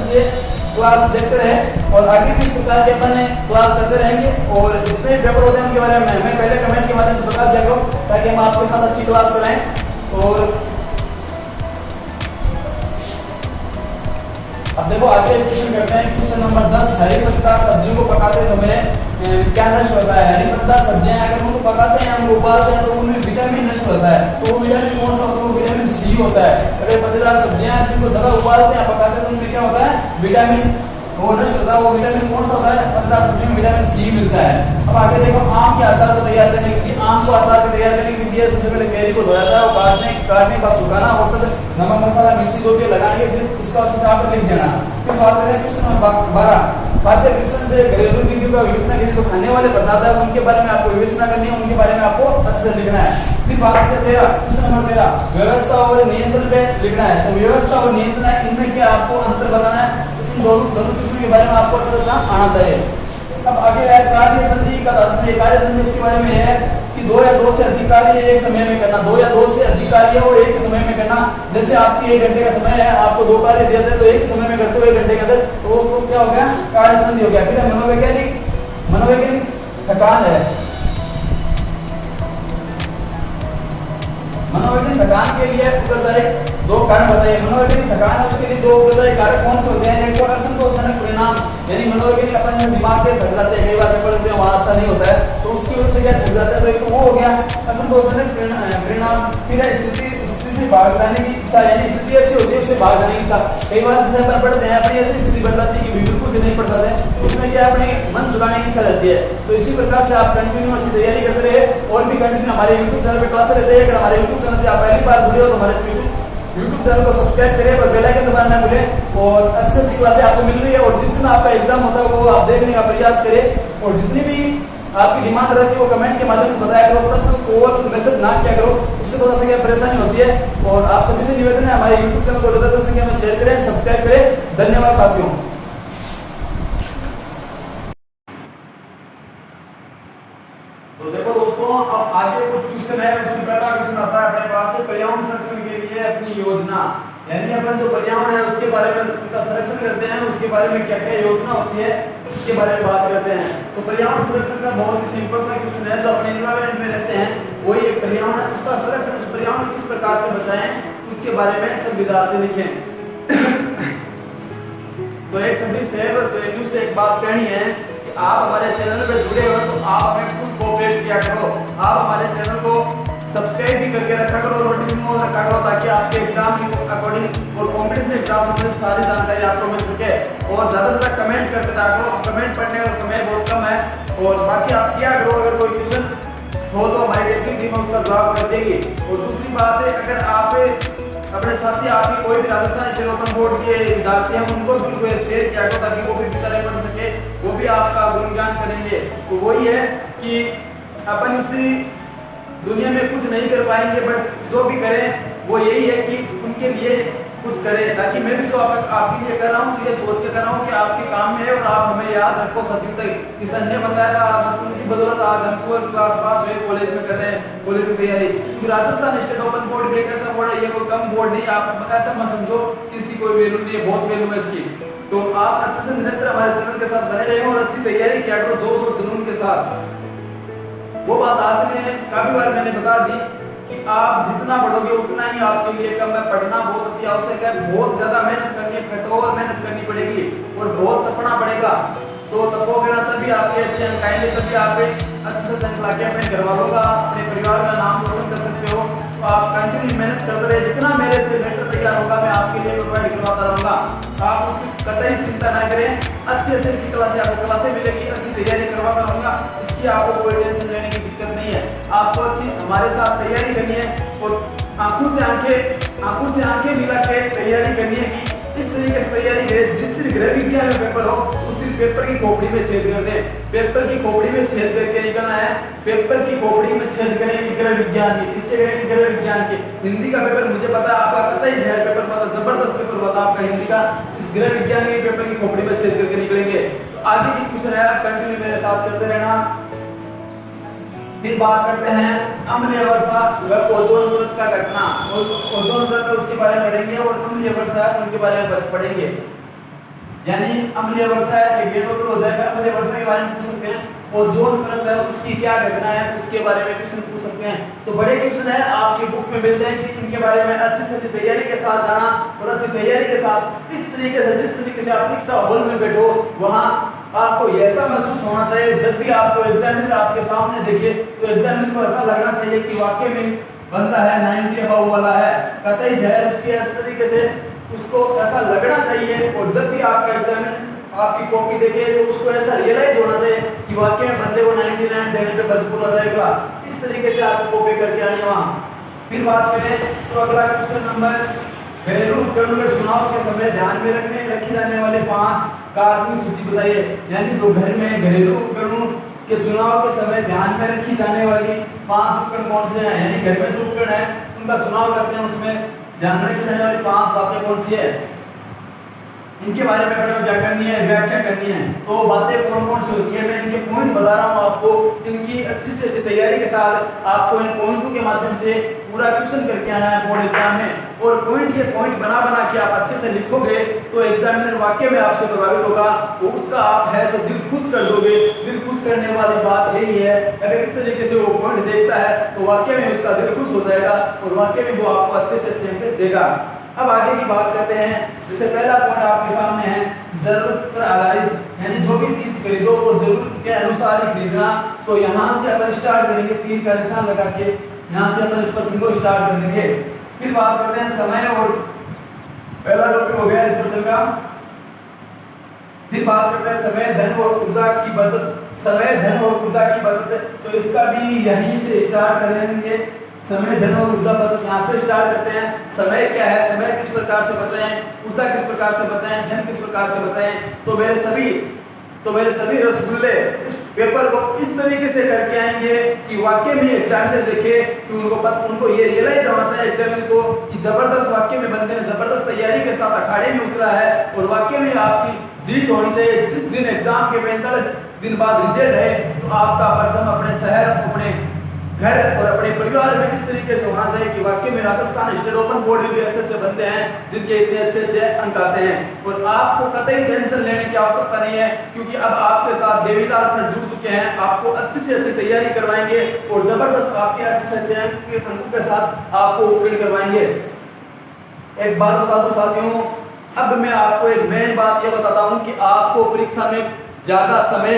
क्लास देखते रहे और आगे भी इस प्रकार के अपन क्लास करते रहेंगे। और जितने पेपर होते हैं उनके बारे में मैं पहले कमेंट के माध्यम से बता दिया करो, ताकि हम आपके साथ अच्छी क्लास कराएं। और अब देखो आगे क्वेश्चन करते हैं। क्वेश्चन नंबर 10, हरी पत्तेदार सब्जियों को पकाते समय क्या नष्ट होता है। हरी पत्तेदार सब्जियां अगर उनको पकाते हैं, उनको उबालते हैं तो उनमें विटामिन नष्ट होता है। तो वो विटामिन कौन सा होता है, वो विटामिन सी होता है। अगर पत्तेदार सब्जियां जिनको ज्यादा उबालते हैं पकाते हैं तो उनमें क्या होता है, विटामिन वो नष्ट होता है। वो विटामिन कौन सा होता है, पत्तेदार सब्जियों में विटामिन सी मिलता है। अब आगे देखो आम के अचार को तैयार करने की विधि। आम को अचार को तैयार करने की विधि है, सबसे पहले कैरी को धोया जाता है और काटने के बाद सुखाना और सब नमक मसाला मिर्ची दो के लगाएंगे, फिर इसका अच्छे से आप लिख देना। फिर बात करें क्वेश्चन नंबर 12, खाद्य विश्लेषण से घरेलू विधियों का विवेचना कीजिए। तो खाने वाले पदार्थ है उनके बारे में आपको विवेचना करनी है, उनके बारे में आपको अच्छे से लिखना है। फिर बात करते हैं 13, क्वेश्चन नंबर 13, व्यवस्था और नियंत्रण पे लिखना है। तो व्यवस्था और नियंत्रण इनमें क्या आपको अंतर बताना है, इन दोनों क्वेश्चन के बारे में आपको अच्छे से आना चाहिए। अब आगे है कार्य संधि का तात्पर्य। कार्य संधि उसके बारे में है कि 2 या 2 से अधिक कार्य एक समय में करना। 2 या 2 से अधिक कार्य वो एक समय में करना। जैसे आपकी 1 घंटे का समय है, आपको 2 कार्य दिए थे तो एक समय में करते हो 1 घंटे के अंदर, तो वो क्या हो गया, कार्य संधि हो गया। फिर मनोवैज्ञानिक थकान है। मनोवैज्ञानिक थकान के लिए उत्तरदायी 2 कारण बताइए। मनोवैज्ञानिक थकान है उसके लिए 2 उत्तरदायी कारक कौन से होते हैं, एक और असंतोषजनक परिणाम, यानी मनोवैज्ञानिक अपन दिमाग के थक जाते हैं, कई बार पेपर देते हैं वहां अच्छा नहीं होता है तो उसकी वजह से क्या थक जाता है, तो एक तो वो हो गया असंतोषजनक परिणाम। फिर है स्थिति भाग जाने की इच्छा, यानी स्थिति ऐसी होती है उससे भाग जाने की इच्छा। कई बार जैसे अपन पढ़ते हैं अपनी ऐसी स्थिति बन जाती है कि बिल्कुल से नहीं पढ़ सकते, उसमें क्या अपने मन चुराने की इच्छा रहती है। तो इसी प्रकार से आप कंटिन्यू अच्छी तैयारी करते रहे और भी कंटिन्यू हमारे यूट्यूब चैनल पे क्लासेस रहते हैं। अगर हमारे यूट्यूब चैनल पे आप पहली बार जुड़े हो तो हमारे यूट्यूब चैनल को सब्सक्राइब करें और बेल आइकन दबाना ना भूलें। और अच्छी अच्छी क्लासें आपको मिल रही है और जिस दिन आपका एग्जाम होता है वो आप देखने का प्रयास करें। और जितनी भी आपकी डिमांड रहती है वो कमेंट के माध्यम से बताया करो, पर्सनल कॉल मैसेज ना किया करो, उससे थोड़ा सा क्या परेशानी होती है। और आप सभी से निवेदन है हमारे यूट्यूब चैनल को ज्यादा संख्या में शेयर करें, सब्सक्राइब करें। धन्यवाद साथियों। तो देखो दोस्तों, अब आगे कुछ क्वेश्चन है। उसमें पहला क्वेश्चन आता है अपने पास पर्यावरण संरक्षण के लिए अपनी योजना, यानी अपन जो पर्यावरण है उसके बारे में उसका संरक्षण करते हैं, उसके बारे में क्या क्या योजना होती है उसके बारे में बात करते हैं। तो पर्यावरण संरक्षण का बहुत ही सिंपल सा क्वेश्चन है। जो अपने एनवायरनमेंट में रहते हैं वही एक पर्यावरण है, उसका संरक्षण, उस पर्यावरण किस प्रकार से बचाएं उसके बारे में सब विद्यार्थी लिखें। तो एक सभी सभी से एक बात कहनी है कि आप हमारे चैनल पे जुड़े हो तो आप हमें फुल कोऑपरेट किया करो। आप हमारे चैनल को सब्सक्राइब भी करके रखा करो, नोटिफिकेशन ऑन रखा करो, ताकि आपके एग्जाम के अकॉर्डिंग और कॉम्पिटिशन एग्जाम से संबंधित सारी जानकारी आपको मिल सके। और ज़्यादा से ज़्यादा कमेंट करते रहा करो, कमेंट पढ़ने का समय बहुत कम है। और बाकी आप क्या करो, अगर कोई क्वेश्चन हो तो हमारी टेक्निक टीम उसका जवाब कर देगी। और दूसरी बात है, अगर आप अपने साथी आपकी कोई भी राजस्थान स्टेट ओपन बोर्ड के विद्यार्थी हैं उनको बिल्कुल शेयर किया करो, ताकि वो भी बेचारे पढ़ सके, वो भी आपका गुणगान करेंगे। तो वही है कि अपन इसी दुनिया में कुछ नहीं कर पाएंगे, बट जो भी करें वो यही है कि उनके लिए कुछ करें। ताकि मैं भी तो आपके लिए कर रहा हूँ, तो ये सोच के कर रहा हूँ कि आपके काम में है और आप हमें याद रखो सदियों तक। किशन ने बताया था आज स्कूल की बदौलत आज हम 12th क्लास पास हुए, कॉलेज में कर रहे हैं, कॉलेज की तैयारी। क्योंकि राजस्थान स्टेट ओपन बोर्ड भी एक ऐसा बोर्ड है, ये कोई कम बोर्ड नहीं। आप ऐसा मत समझो कि इसकी कोई वैल्यू नहीं है, बहुत वैल्यू है इसकी। तो आप अच्छे से निरंतर हमारे चैनल के साथ बने रहे और अच्छी तैयारी किया करो जोश और जुनून के साथ। वो बात आपने काफी बार मैंने बता दी कि आप जितना पढ़ोगे उतना ही आपके लिए कम है। पढ़ना बहुत अति आवश्यक है, बहुत ज्यादा मेहनत करनी है, कठोर मेहनत करनी पड़ेगी और बहुत तपना पड़ेगा। तो तपोगे ना तभी आपके अच्छे अंक आएंगे, तभी आप अच्छे से अंक लाके अपने घर वालों का, अपने परिवार का नाम रोशन कर सकते हो। तो आप कंटिन्यू मेहनत करते रहे, जितना मेरे से बेटर तैयार होगा मैं आपके लिए प्रोवाइड करवाता रहूंगा। आप उसकी कतई चिंता ना करें, अच्छी से अच्छी क्लासें मिलेगी, अच्छी तैयारी करवाता रहूंगा, इसकी आपको कोई टेंशन लेने की दिक्कत नहीं है। आपको अच्छी हमारे साथ तैयारी करनी है और आंखों से आंखें मिला के तैयारी करनी है कि इस तरीके से तैयारी करें जिस दिन गृह विज्ञान में पेपर हो उस दिन पेपर की खोपड़ी में छेद कर दें। पेपर की खोपड़ी में छेद करके निकलना है, पेपर की खोपड़ी में छेद करें गृह विज्ञान की, इसके गृह विज्ञान के। हिंदी का पेपर मुझे पता है आपका कतई है पेपर पता, जबरदस्त पेपर होता है आपका हिंदी का। इस गृह विज्ञान के पेपर की खोपड़ी में छेद करके निकलेंगे। तो आगे की क्वेश्चन है, कंटिन्यू मेरे साथ करते रहना। फिर बात करते हैं अम्लीय वर्षा व ओजोन परत का घटना। ओजोन परत उसके बारे में पढ़ेंगे और अम्लीय वर्षा उनके बारे में पढ़ेंगे। यानी अम्लीय वर्षा एक टॉपिक हो जाएगा, अम्लीय वर्षा के बारे में पूछ सकते हैं। ओजोन परत है उसकी क्या घटना है उसके बारे में क्वेश्चन पूछ सकते हैं। तो बड़े क्वेश्चन है आपकी बुक में मिल जाएंगे, इनके बारे में अच्छी से अच्छी तैयारी के साथ जाना और अच्छी तैयारी के साथ इस तरीके से जिस तरीके से आप परीक्षा हॉल में बैठो वहां आपको ऐसा महसूस होना चाहिए, जब भी आपको एग्जामिनर आपके सामने देखे तो एग्जामिनर को ऐसा लगना चाहिए कि वाकई में बंदा है 90 अबव वाला है, कतई जहर उसके इस तरीके से उसको ऐसा लगना चाहिए। और जब भी आपका एग्जामिनर आपकी कॉपी देखे तो उसको ऐसा रियलाइज होना चाहिए कि वाकई में बंदे को 99 देने पे मजबूर हो जाएगा। इस तरीके से आपको कॉपी करके आनी है वहाँ। फिर बात करें तो अगला क्वेश्चन नंबर, घरेलू उपकरणों के चुनाव के समय ध्यान में रखी जाने वाले 5 कारकों की सूची बताइए। यानी जो घर में घरेलू उपकरणों के चुनाव के समय ध्यान में रखी जाने वाली 5 उपकरण कौन से हैं, यानी घर में जो उपकरण है उनका चुनाव करते हैं उसमें ध्यान में रखी जाने वाली 5 बातें कौन सी है, इनके बारे में अपने क्या करनी है, व्याख्या करनी है। तो बातें कौन कौन सी होती है मैं इनके पॉइंट बता रहा हूँ आपको। इनकी अच्छी से अच्छी तैयारी के साथ आपको इन पॉइंटों के माध्यम से पूरा क्वेश्चन करके आना है बोर्ड एग्जाम में। और पॉइंट बना के आप अच्छे से लिखोगे तो एग्जामिनर वाकई में आपसे प्रभावित होगा। वो उसका आप है जो दिल खुश कर दोगे। दिल खुश करने वाली बात यही है, अगर इस तरीके से वो पॉइंट देखता है तो वाकई में उसका दिल खुश हो जाएगा और वाकई में वो आपको अच्छे से अच्छे अंक देगा। अब आगे की बात करते हैं। जैसे पहला पॉइंट आपके सामने है जरूरत पर आधारित, यानी जो भी चीज खरीदो वो जरूरत के अनुसार ही खरीदना। तो यहाँ से अपन स्टार्ट करेंगे, तीर का निशान लगा के यहाँ से अपन इस प्रश्न को स्टार्ट कर देंगे। फिर फिर बात करते हैं समय और पहला टॉपिक हो गया इस प्रश्न का। फिर बात करते हैं समय धन और ऊर्जा की बचत। समय धन और ऊर्जा की बचत, तो इसका भी यहीं से स्टार्ट करेंगे। समय धन और ऊर्जा बचत यहाँ से स्टार्ट करते हैं। समय क्या है, समय किस प्रकार से बचाएं, ऊर्जा किस प्रकार से बचाएं, धन किस प्रकार से बचाएं। तो मेरे सभी रसगुल्ले इस पेपर को इस तरीके से करके आएंगे कि वाक्य में एग्जामिनर देखे कि उनको ये रियलाइज होना चाहिए एग्जामिनर को कि जबरदस्त वाक्य में बंदे ने जबरदस्त तैयारी के साथ अखाड़े में उतरा है और वाक्य में आपकी जीत होनी चाहिए। जिस दिन एग्जाम के 45 दिन बाद रिजल्ट है तो आपका परचम अपने शहर, अपने घर और अपने परिवार में किस तरीके से होना चाहिए कि वाकई में राजस्थान स्टेट ओपन बोर्ड में भी ऐसे बनते हैं जिनके इतने अच्छे अंक आते हैं। और आपको कतई टेंशन लेने की आवश्यकता नहीं है, क्योंकि अब आपके साथ देवीलाल सर जुड़ चुके हैं, आपको अच्छी से अच्छी तैयारी करवाएंगे और जबरदस्त आपके अच्छे से अच्छे अंकों के साथ आपको उत्तीर्ण करवाएंगे। एक बात बता दूं साथियों, अब मैं आपको एक मेन बात यह बताता हूं कि आपको परीक्षा में ज्यादा समय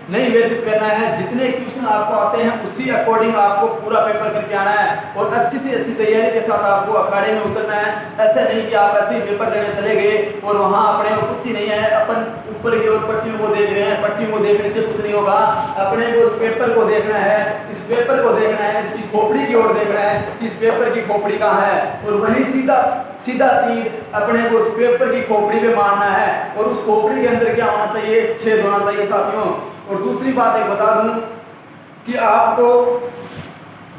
नहीं व्यतीत करना है। जितने क्वेश्चन आपको आते हैं उसी अकॉर्डिंग आपको पूरा पेपर करके आना है और अच्छी से अच्छी तैयारी के साथ आपको अखाड़े में उतरना है। ऐसा नहीं कि आप ऐसे ही पेपर देने चले गए और वहां अपने को कुछ ही नहीं है, अपन ऊपर की ओर पट्टियों को देख रहे हैं, पट्टियों को देखने से कुछ नहीं होगा। अपने को उस पेपर को देखना है, इस पेपर को देखना है, इसकी खोपड़ी की ओर देखना है कि इस पेपर की खोपड़ी कहाँ है और वही सीधा तीर अपने को उस पेपर की खोपड़ी पे मारना है और उस खोपड़ी के अंदर क्या होना चाहिए, छेद होना चाहिए साथियों। और दूसरी बात एक बता दूं कि आपको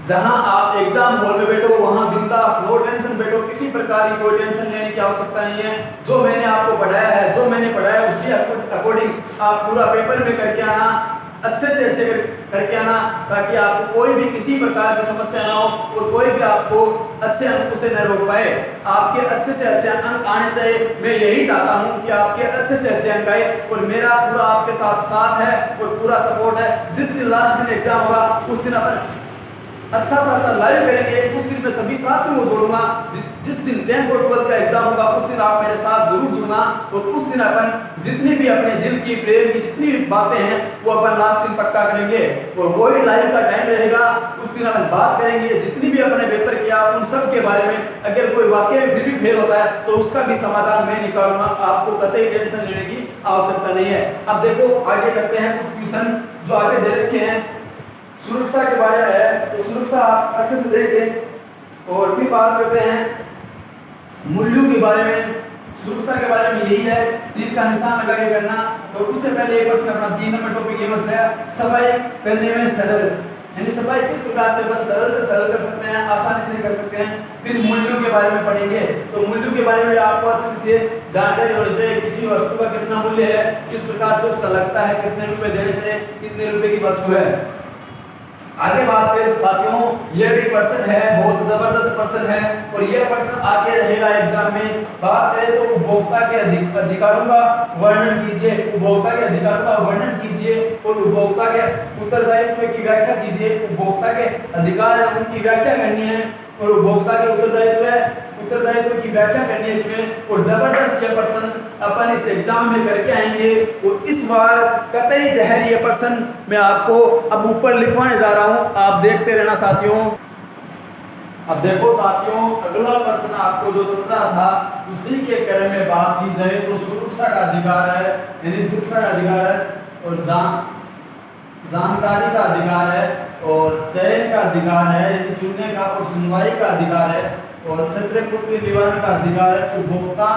जहां आप एग्जाम हॉल में बैठो वहां बिंदास, नो टेंशन बैठो, किसी प्रकार की कोई टेंशन लेने की आवश्यकता नहीं है। जो मैंने आपको पढ़ाया है, जो मैंने पढ़ाया उसी अकॉर्डिंग आप पूरा पेपर में करके आना, अच्छे से अच्छे करके आना, ताकि आपको कोई भी किसी प्रकार की समस्या ना हो और कोई भी आपको अच्छे अंकों से न रोक पाए। आपके अच्छे से अच्छे अंक आने चाहिए। मैं यही चाहता हूं कि आपके अच्छे से अच्छे अंक आए और मेरा पूरा आपके साथ है और पूरा सपोर्ट है। जिस दिन लास्ट दिन एग्जाम होगा उस दिन अपन अच्छा सा लाइव करेंगे, उस दिन मैं सभी साथियों को जोड़ूंगा। जिस दिन 10th और 12th का एग्जाम होगा उस दिन आप मेरे साथ जरूर जुड़ना और उस दिन अपन जितनी भी अपने दिल की, प्रेम की जितनी भी बातें हैं वो अपन लास्ट दिन पक्का करेंगे और वही लाइव का टाइम रहेगा। उस दिन अपन बात करेंगे जितनी भी अपने पेपर किया उन सब के बारे में। अगर कोई वाकई में फिर भी फेल होता है तो उसका भी समाधान मैं निकालूंगा, आपको कतई टेंशन लेने की आवश्यकता नहीं है। अब देखो आगे करते हैं कुछ क्वेश्चन जो आगे दे रखे हैं। सुरक्षा के बारे में है तो सुरक्षा आप अच्छे से देखें और फिर बात करते हैं मूल्यों के बारे में। सुरक्षा के बारे में यही है, तीर का निशान लगा के करना। तो उससे पहले एक प्रश्न अपना 3 नंबर टॉपिक ये है सफाई करने में सरल, यानी सफाई किस प्रकार से अपन सरल से सरल कर सकते हैं, आसानी से कर सकते हैं। फिर मूल्यों के बारे में पढ़ेंगे, तो मूल्यों के बारे में आपको अच्छे से जानकारी होनी चाहिए। किसी वस्तु का कितना मूल्य है, किस प्रकार से उसका लगता है, कितने रुपए देने चाहिए, कितने रुपए की वस्तु है। आगे बात करें साथियों, ये भी प्रश्न है, बहुत जबरदस्त प्रश्न है और ये प्रश्न आके रहेगा एग्जाम में। बात करें तो उपभोक्ता के अधिकारों का वर्णन कीजिए, उपभोक्ता के अधिकारों का वर्णन कीजिए और उपभोक्ता के उत्तरदायित्व की व्याख्या कीजिए। उपभोक्ता के अधिकार है उनकी व्याख्या करनी है और उपभोक्ता के उत्तरदायित्व की व्याख्या करनी है इसमें। और जबरदस्त ये प्रश्न अपन इस एग्जाम में करके आएंगे और इस बार कतई जहर ये प्रश्न मैं आपको अब ऊपर लिखवाने जा रहा हूं, आप देखते रहना साथियों। अब देखो साथियों, अगला प्रश्न आपको जो चल रहा था उसी के क्रम में बात की जाए तो सुरक्षा का अधिकार है, यानी सुरक्षा का अधिकार है और जानकारी का अधिकार है और चयन का अधिकार है, यानी चुनने का और सुनवाई का अधिकार है और शत्रुत्व निवारण का अधिकार है, उपभोक्ता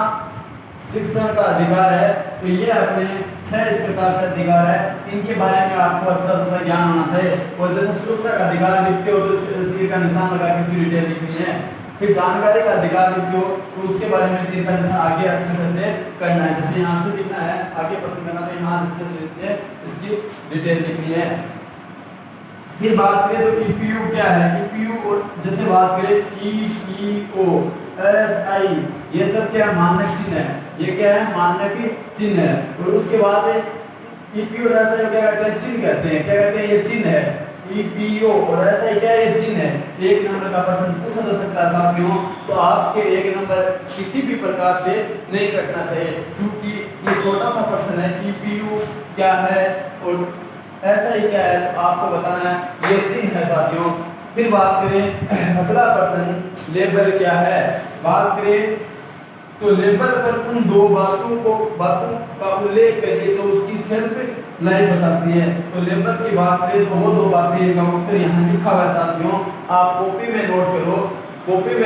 शिक्षण का अधिकार है। तो ये अपने 6 इस प्रकार से अधिकार है, इनके बारे में आपको अच्छा ज्ञान होना चाहिए। और जैसे सुरक्षा का अधिकार लिखते हो तो तीर का निशान लगा के इसकी डिटेल लिखनी है। फिर जानकारी का अधिकार लिखते हो तो उसके बारे में तीर का निशान आगे अच्छे से करना है। जैसे यहाँ से लिखना है, आगे प्रश्न करना है, यहाँ से लिखते हैं, इसकी डिटेल लिखनी है। फिर बात करें तो ईपीयू क्या है, ईपीयू और जैसे बात करें ईपीओ, एसआई, ये सब क्या है, मानक चिन्ह है। ये क्या है, मानक चिन्ह है। और उसके बाद ईपीओ और एसआई क्या कहते हैं, चिन्ह कहते हैं। क्या कहते हैं, ये चिन्ह है। ईपीओ और एसआई क्या है, ये चिन्ह है। 1 नंबर का प्रश्न पूछा जा सकता है साथियों, तो आपके 1 नंबर किसी भी प्रकार से नहीं कटना चाहिए क्योंकि ये छोटा सा प्रश्न है। ईपीयू क्या है और ऐसा ही क्या है तो आपको बताना है, ये चिन्ह है साथियों। फिर बात करें अगला प्रश्न, लेबल क्या है। बात करें तो लेबल पर उन दो बातों का उल्लेख करिए जो उसकी सेल्फ लाइफ बताती है। तो लेबल की बात करें तो वो दो बातें का उत्तर यहाँ लिखा हुआ है साथियों, आप कॉपी में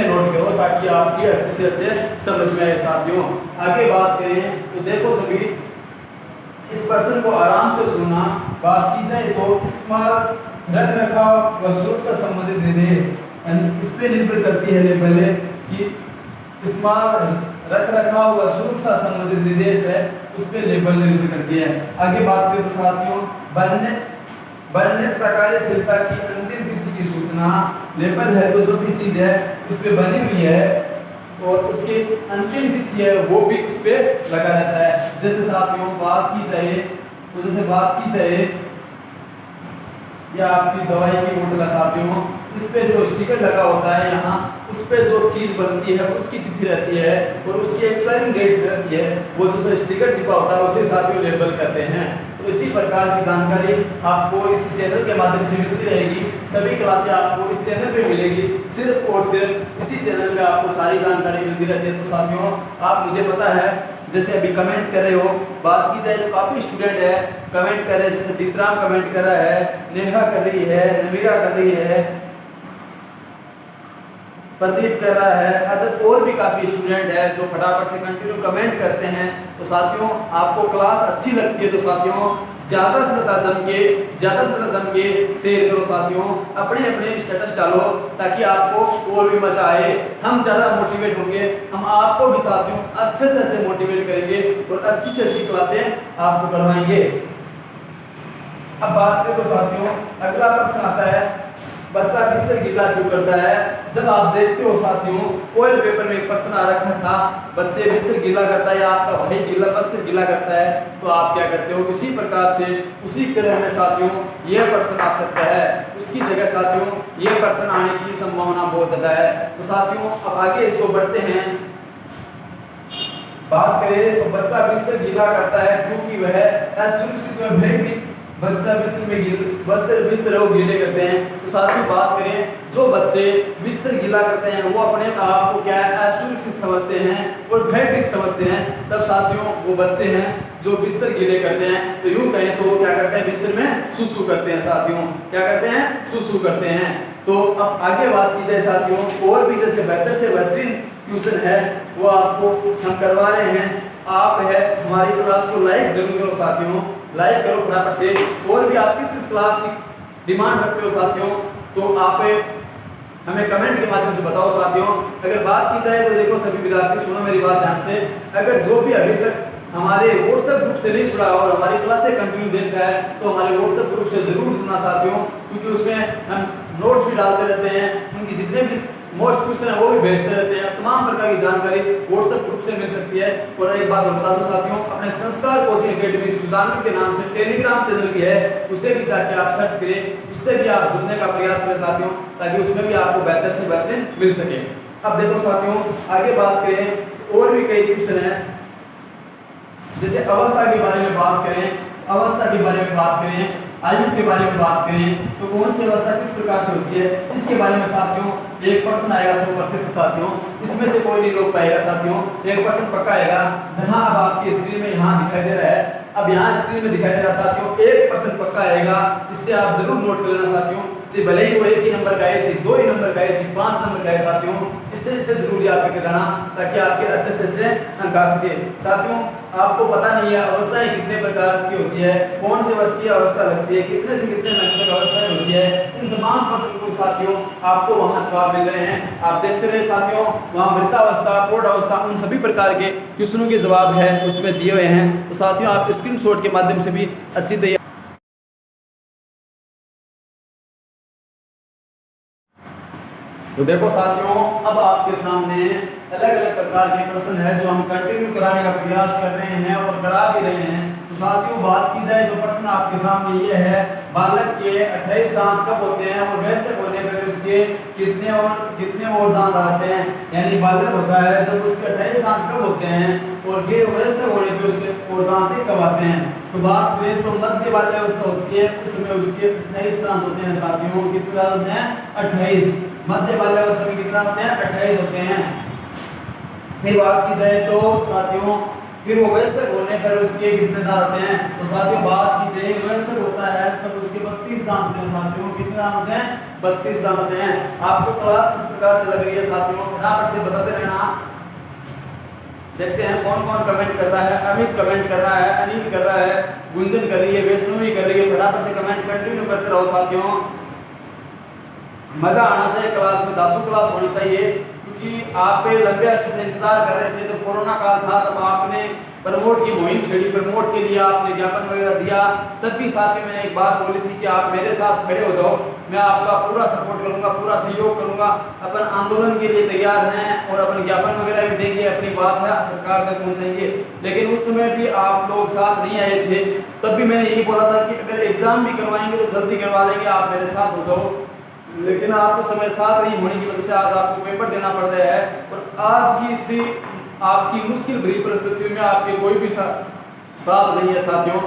नोट करो ताकि आपकी अच्छे से अच्छे समझ में आए साथियों। आगे बात करें तो देखो सभी, इस प्रश्न को आराम से सुनना। बात की जाए तो इस्तेमाल, रख रखाव व सुरक्षा संबंधित निर्देश, इस पे निर्भर करती है लेबल कि इस्तेमाल, रख रखाव व सुरक्षा संबंधित निर्देश है, उस पे लेबल निर्भर करती है। आगे बात करें तो साथियों, बनने कार्यशीलता की अंतिम तिथि की सूचना, लेबल है तो जो भी चीज है उस पे बनी हुई है और उसकी अंतिम तिथि है वो भी उस पे लगा रहता है। जैसे साथियों बात की जाए या आपकी दवाई की बोतल है साथियों, इस पे जो स्टिकर लगा होता है यहाँ, उस पे जो चीज बनती है उसकी तिथि रहती है और उसकी एक्सपायरिंग डेट रहती है, वो जो स्टिकर छिपा होता है उसे साथियों लेबल कहते हैं। तो इसी प्रकार की जानकारी आपको इस चैनल के माध्यम से मिलती रहेगी, सभी क्लासें आपको इस चैनल पे मिलेगी, सिर्फ और सिर्फ इसी चैनल पे आपको सारी जानकारी मिलती रहती है। तो साथियों आप, मुझे पता है जैसे अभी कमेंट कर रहे हो, बात की जाए तो काफ़ी स्टूडेंट है कमेंट कर रहे हैं, जैसे चित्राम कमेंट कर रहा है, नेहा कर रही है, नवीरा कर रही है, प्रदीप कर रहा है, अदर और भी काफ़ी स्टूडेंट है जो फटाफट से कंटिन्यू कमेंट करते हैं। तो साथियों आपको क्लास अच्छी लगती है तो साथियों ज़्यादा से ज़्यादा जम के शेयर करो साथियों, अपने स्टेटस डालो ताकि आपको और भी मजा आए, हम ज़्यादा मोटिवेट होंगे, हम आपको भी साथियों अच्छे से अच्छे मोटिवेट करेंगे और अच्छी से अच्छी क्लासें आपको करवाएंगे। अब बात करें तो साथियों अगला प्रश्न आता है, बच्चा बिस्तर गीला क्यों करता है। जब आप देखते हो साथियों ऑयल पेपर में एक प्रश्न आ रखा था, बच्चे बिस्तर गीला करता है या आपका भाई वस्त्र गीला करता है, तो आप क्या करते हो, इसी प्रकार से उसी तरह में साथियों यह प्रश्न आ सकता है, उसकी जगह साथियों यह प्रश्न आने की संभावना बहुत ज्यादा है। तो साथियों अब आगे इसको बढ़ते हैं, बात करें तो बच्चा बिस्तर गीला करता है क्योंकि वह असुरक्षित व भयभीत, बच्चा बिस्तर वो गीले करते हैं। तो साथ ही बात करें जो बच्चे बिस्तर गीला करते हैं वो अपने आप को क्या है असुरक्षित समझते हैं और भयभीत समझते हैं, तब साथियों वो बच्चे हैं जो बिस्तर गीले करते हैं। तो यूं कहें तो वो क्या करते हैं, बिस्तर में सुसु करते हैं साथियों, क्या करते हैं, सुसु करते हैं। तो अब आगे बात की जाए साथियों, और भी जैसे बेहतर से बेहतरीन ट्यूशन है वो आपको हम करवा रहे हैं। आप है हमारी क्लास को लाइक जरूर करो साथियों, लाइक करो फटाफट से, और भी आप किस क्लास की डिमांड रखते हो साथियों तो आप हमें कमेंट के माध्यम से बताओ साथियों। अगर बात की जाए तो देखो सभी विद्यार्थी सुनो मेरी बात ध्यान से, अगर जो भी अभी तक हमारे व्हाट्सएप ग्रुप से नहीं जुड़ा और हमारी क्लासें कंटिन्यू देख रहा है तो हमारे व्हाट्सएप ग्रुप से जरूर जुड़ना साथियों, क्योंकि उसमें हम नोट्स भी डालते रहते हैं, उनकी जितने भी मोस्ट क्वेश्चन है वो भी भेजते रहते हैं, तमाम प्रकार की जानकारी व्हाट्सएप ग्रुप से मिल सकती है। और एक बात और बता दूं साथियों, अपने संस्कार कोचिंग एकेडमी सुजानपुर के नाम से टेलीग्राम चैनल भी है, उसे भी जाके आप सर्च करें, उससे भी आप जुड़ने का प्रयास करें साथियों, ताकि उसमें भी आपको बेहतर से बेहतर मिल सके। अब देखो साथियों आगे बात करें और भी कई क्वेश्चन है, जैसे अवस्था के बारे में बात करें, आयु के बारे में बात करें तो कौन सी अवस्था किस प्रकार से होती है, इसके बारे में साथियों एक प्रश्न आएगा 100% साथियों, इसमें से कोई नहीं रोक पाएगा साथियों, एक प्रश्न पक्का आएगा। जहां अब आपकी स्क्रीन में यहाँ दिखाई दे रहा है, अब यहाँ स्क्रीन में दिखाई दे रहा साथियों, एक प्रश्न पक्का आएगा, इससे आप जरूर नोट कर लेना साथियों, चाहे भले ही वो 1 ही नंबर का है, चाहे 2 ही नंबर का है, चाहे 5 नंबर का है साथियों, इससे जरूर याद करके जाना ताकि आपके अच्छे से अच्छे अंक आ सके। साथियों आपको पता नहीं है अवस्थाएं कितने प्रकार की होती है, कौन से वर्ष की अवस्था लगती है, कितने से कितने महीने तक अवस्थाएं होती है, इन तमाम प्रश्नों को साथियों आपको वहां जवाब मिल रहे हैं, आप देखते रहे साथियों, वहां वृद्धावस्था, प्रौढ़ अवस्था, उन सभी प्रकार के क्वेश्चनों के जवाब है उसमें दिए हुए हैं। तो साथियों आप स्क्रीनशॉट के माध्यम से भी अच्छी तैयारी। तो देखो साथियों अब आपके सामने अलग अलग प्रकार के प्रश्न है जो हम कंटिन्यू कराने का प्रयास कर रहे हैं और करा भी रहे हैं। तो साथियों बात की जाए तो प्रश्न आपके सामने ये है, बालक के 28 दांत कब होते हैं और वयस्क होने पर उसके कितने और दांत आते हैं, यानी बालक होता है जब उसके 28 दांत कब होते हैं और फिर वयस्क होने पर उसके और दांत कब आते हैं। तो बात करें तो मध्य बाल्यावस्था होती है, उस समय उसके 28 दांत होते हैं साथियों। कितने दांत होते हैं? 28। मध्य बाल्यावस्था में कितने दांत होते हैं? 28 होते हैं। फिर बात की जाए तो साथियों फिर वो वयस्क होने पर उसके कितने दांत होते हैं? तो साथियों बात की जाए वयस्क होता है तब उसके 32 दांत होते हैं साथियों। कितने दांत होते हैं? 32 दांत होते हैं। आपको क्लास किस प्रकार से लग रही है साथियों? फटाफट से बताते रहना। देखते हैं कौन कौन कमेंट कर रहा है। अमित कमेंट कर रहा है, अनिल कर रहा है, गुंजन कर रही है, वैष्णवी कर रही है। फटाफट से कमेंट कंटिन्यू करते रहो साथियों। मजा आना चाहिए क्लास में, दासू क्लास होनी चाहिए, क्योंकि आप लंबे अरसे से इंतजार कर रहे थे। जब कोरोना काल था तब आपने प्रमोट की मुहिम छेड़ी, प्रमोट के लिए आपने ज्ञापन वगैरह दिया। तब भी साथ में मैंने एक बात बोली थी कि आप मेरे साथ खड़े हो जाओ, मैं आपका पूरा सपोर्ट करूंगा, पूरा सहयोग करूंगा। अपन आंदोलन के लिए तैयार हैं और अपन ज्ञापन वगैरह भी देंगे, अपनी बात है सरकार तक पहुंचाएंगे। लेकिन उस समय भी आप लोग साथ नहीं आए थे। तब भी मैंने यही बोला था कि अगर एग्जाम भी करवाएंगे तो जल्दी करवा लेंगे, आप मेरे साथ हो जाओ। लेकिन आप उस समय साथ नहीं होने की वजह से आज आपको पेपर देना पड़ रहा है। और आज की इसी आपकी मुश्किल भरी परिस्थितियों में आपके कोई भी साथ नहीं है साथियों।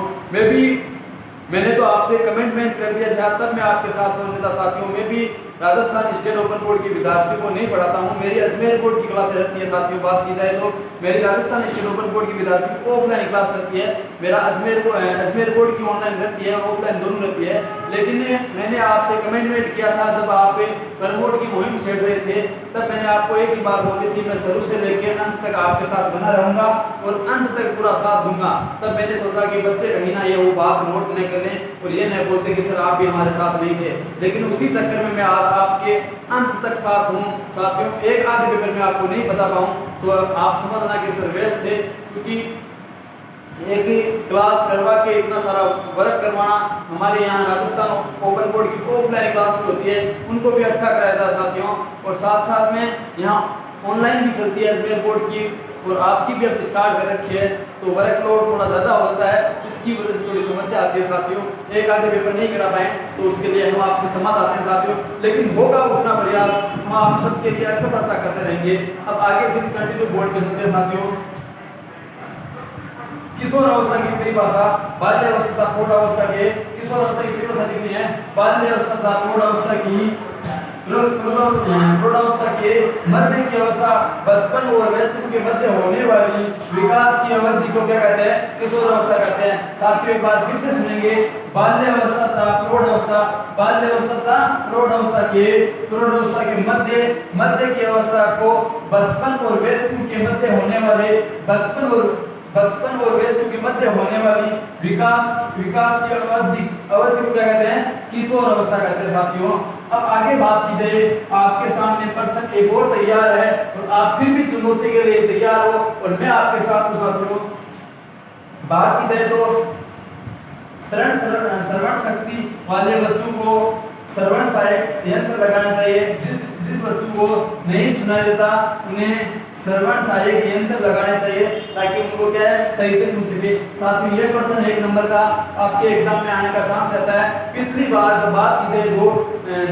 मैंने तो आपसे कमिटमेंट कर दिया था, तब मैं आपके साथ होने था साथियों। मैं भी राजस्थान स्टेट ओपन बोर्ड के विद्यार्थियों को नहीं पढ़ाता हूँ, मेरी अजमेर बोर्ड की क्लासें रहती है साथियों। बात की जाए तो मेरी राजस्थान स्टेट ओपन बोर्ड की विद्यार्थी की ऑफलाइन क्लास रहती है, मेरा अजमेर बोर्ड की ऑनलाइन रहती है, ऑफलाइन दोनों रहती है। लेकिन मैंने आपसे कमिटमेंट किया था जब आप प्रमोट की मुहिम छेड़ रहे थे, तब मैंने आपको एक ही बात बोली थी, मैं शुरू से लेकर अंत तक आपके साथ बना रहूंगा और अंत तक पूरा साथ दूंगा। तब मैंने सोचा कि बच्चे कहीं ना ये वो बात नोट नहीं कर लें और ये नहीं बोलते कि सर आप भी हमारे साथ नहीं थे। लेकिन उसी चक्कर में मैं आज आपके अंत तक साथ हूँ साथियों। एक आधे पेपर में आपको नहीं बता पाऊँ तो आप समझना कि सर व्यस्त थे, क्योंकि एक ही क्लास करवा के इतना सारा वर्क करवाना, हमारे यहाँ राजस्थान ओपन बोर्ड की ऑफलाइन क्लास भी होती है, उनको भी अच्छा कराया था साथियों। और साथ साथ में यहाँ ऑनलाइन भी चलती है अजमेर बोर्ड की, और आपकी भी अब स्टार्ट कर रखी है, तो वर्कलोड थोड़ा ज़्यादा हो जाता है, इसकी वजह से थोड़ी समस्या आती है साथियों। एक आधे पेपर नहीं करा पाए तो उसके लिए हम आपसे समझ आते हैं साथियों, लेकिन होगा उतना प्रयास, हम आप सबके लिए अच्छा करते रहेंगे। अब आगे फिर कंटिन्यू बोर्ड पे चलते हैं साथियों। किशोर अवस्था की परिभाषा, बाल्यावस्था प्रौढ़ावस्था के किशोर अवस्था की परिभाषा लिखनी है। बाल्यावस्था तथा प्रौढ़ावस्था की प्रौढ़ावस्था के मध्य की अवस्था बचपन और वयस्क के मध्य होने वाली विकास की अवधि को क्या कहते हैं? किशोर अवस्था कहते हैं। साथियों एक बार फिर से सुनेंगे, बाल्यावस्था तथा प्रौढ़ावस्था, बाल्यावस्था तथा प्रौढ़ावस्था के मध्य की अवस्था को बचपन और वयस्क के मध्य होने वाले बचपन और वयस्क के मध्य होने वाली विकास की अवधि को क्या कहते हैं? किशोर अवस्था कहते हैं साथियों। अब आगे बात की जाए, आपके सामने प्रश्न एक और तैयार है और आप फिर भी चुनौती के लिए तैयार हो और मैं आपके साथ हूं साथियों। बात की जाए तो श्रवण शक्ति वाले बच्चों को श्रवण सहायक यंत्र लगाना चाहिए। जिस बच्चों को नहीं सुनाई देता उन्हें श्रवण सहायक यंत्र लगाने चाहिए, ताकि उनको क्या है सही से सुन सके। साथियों ये प्रश्न 1 नंबर का आपके एग्जाम में आने का चांस रहता है। पिछली बार जब बात की जाए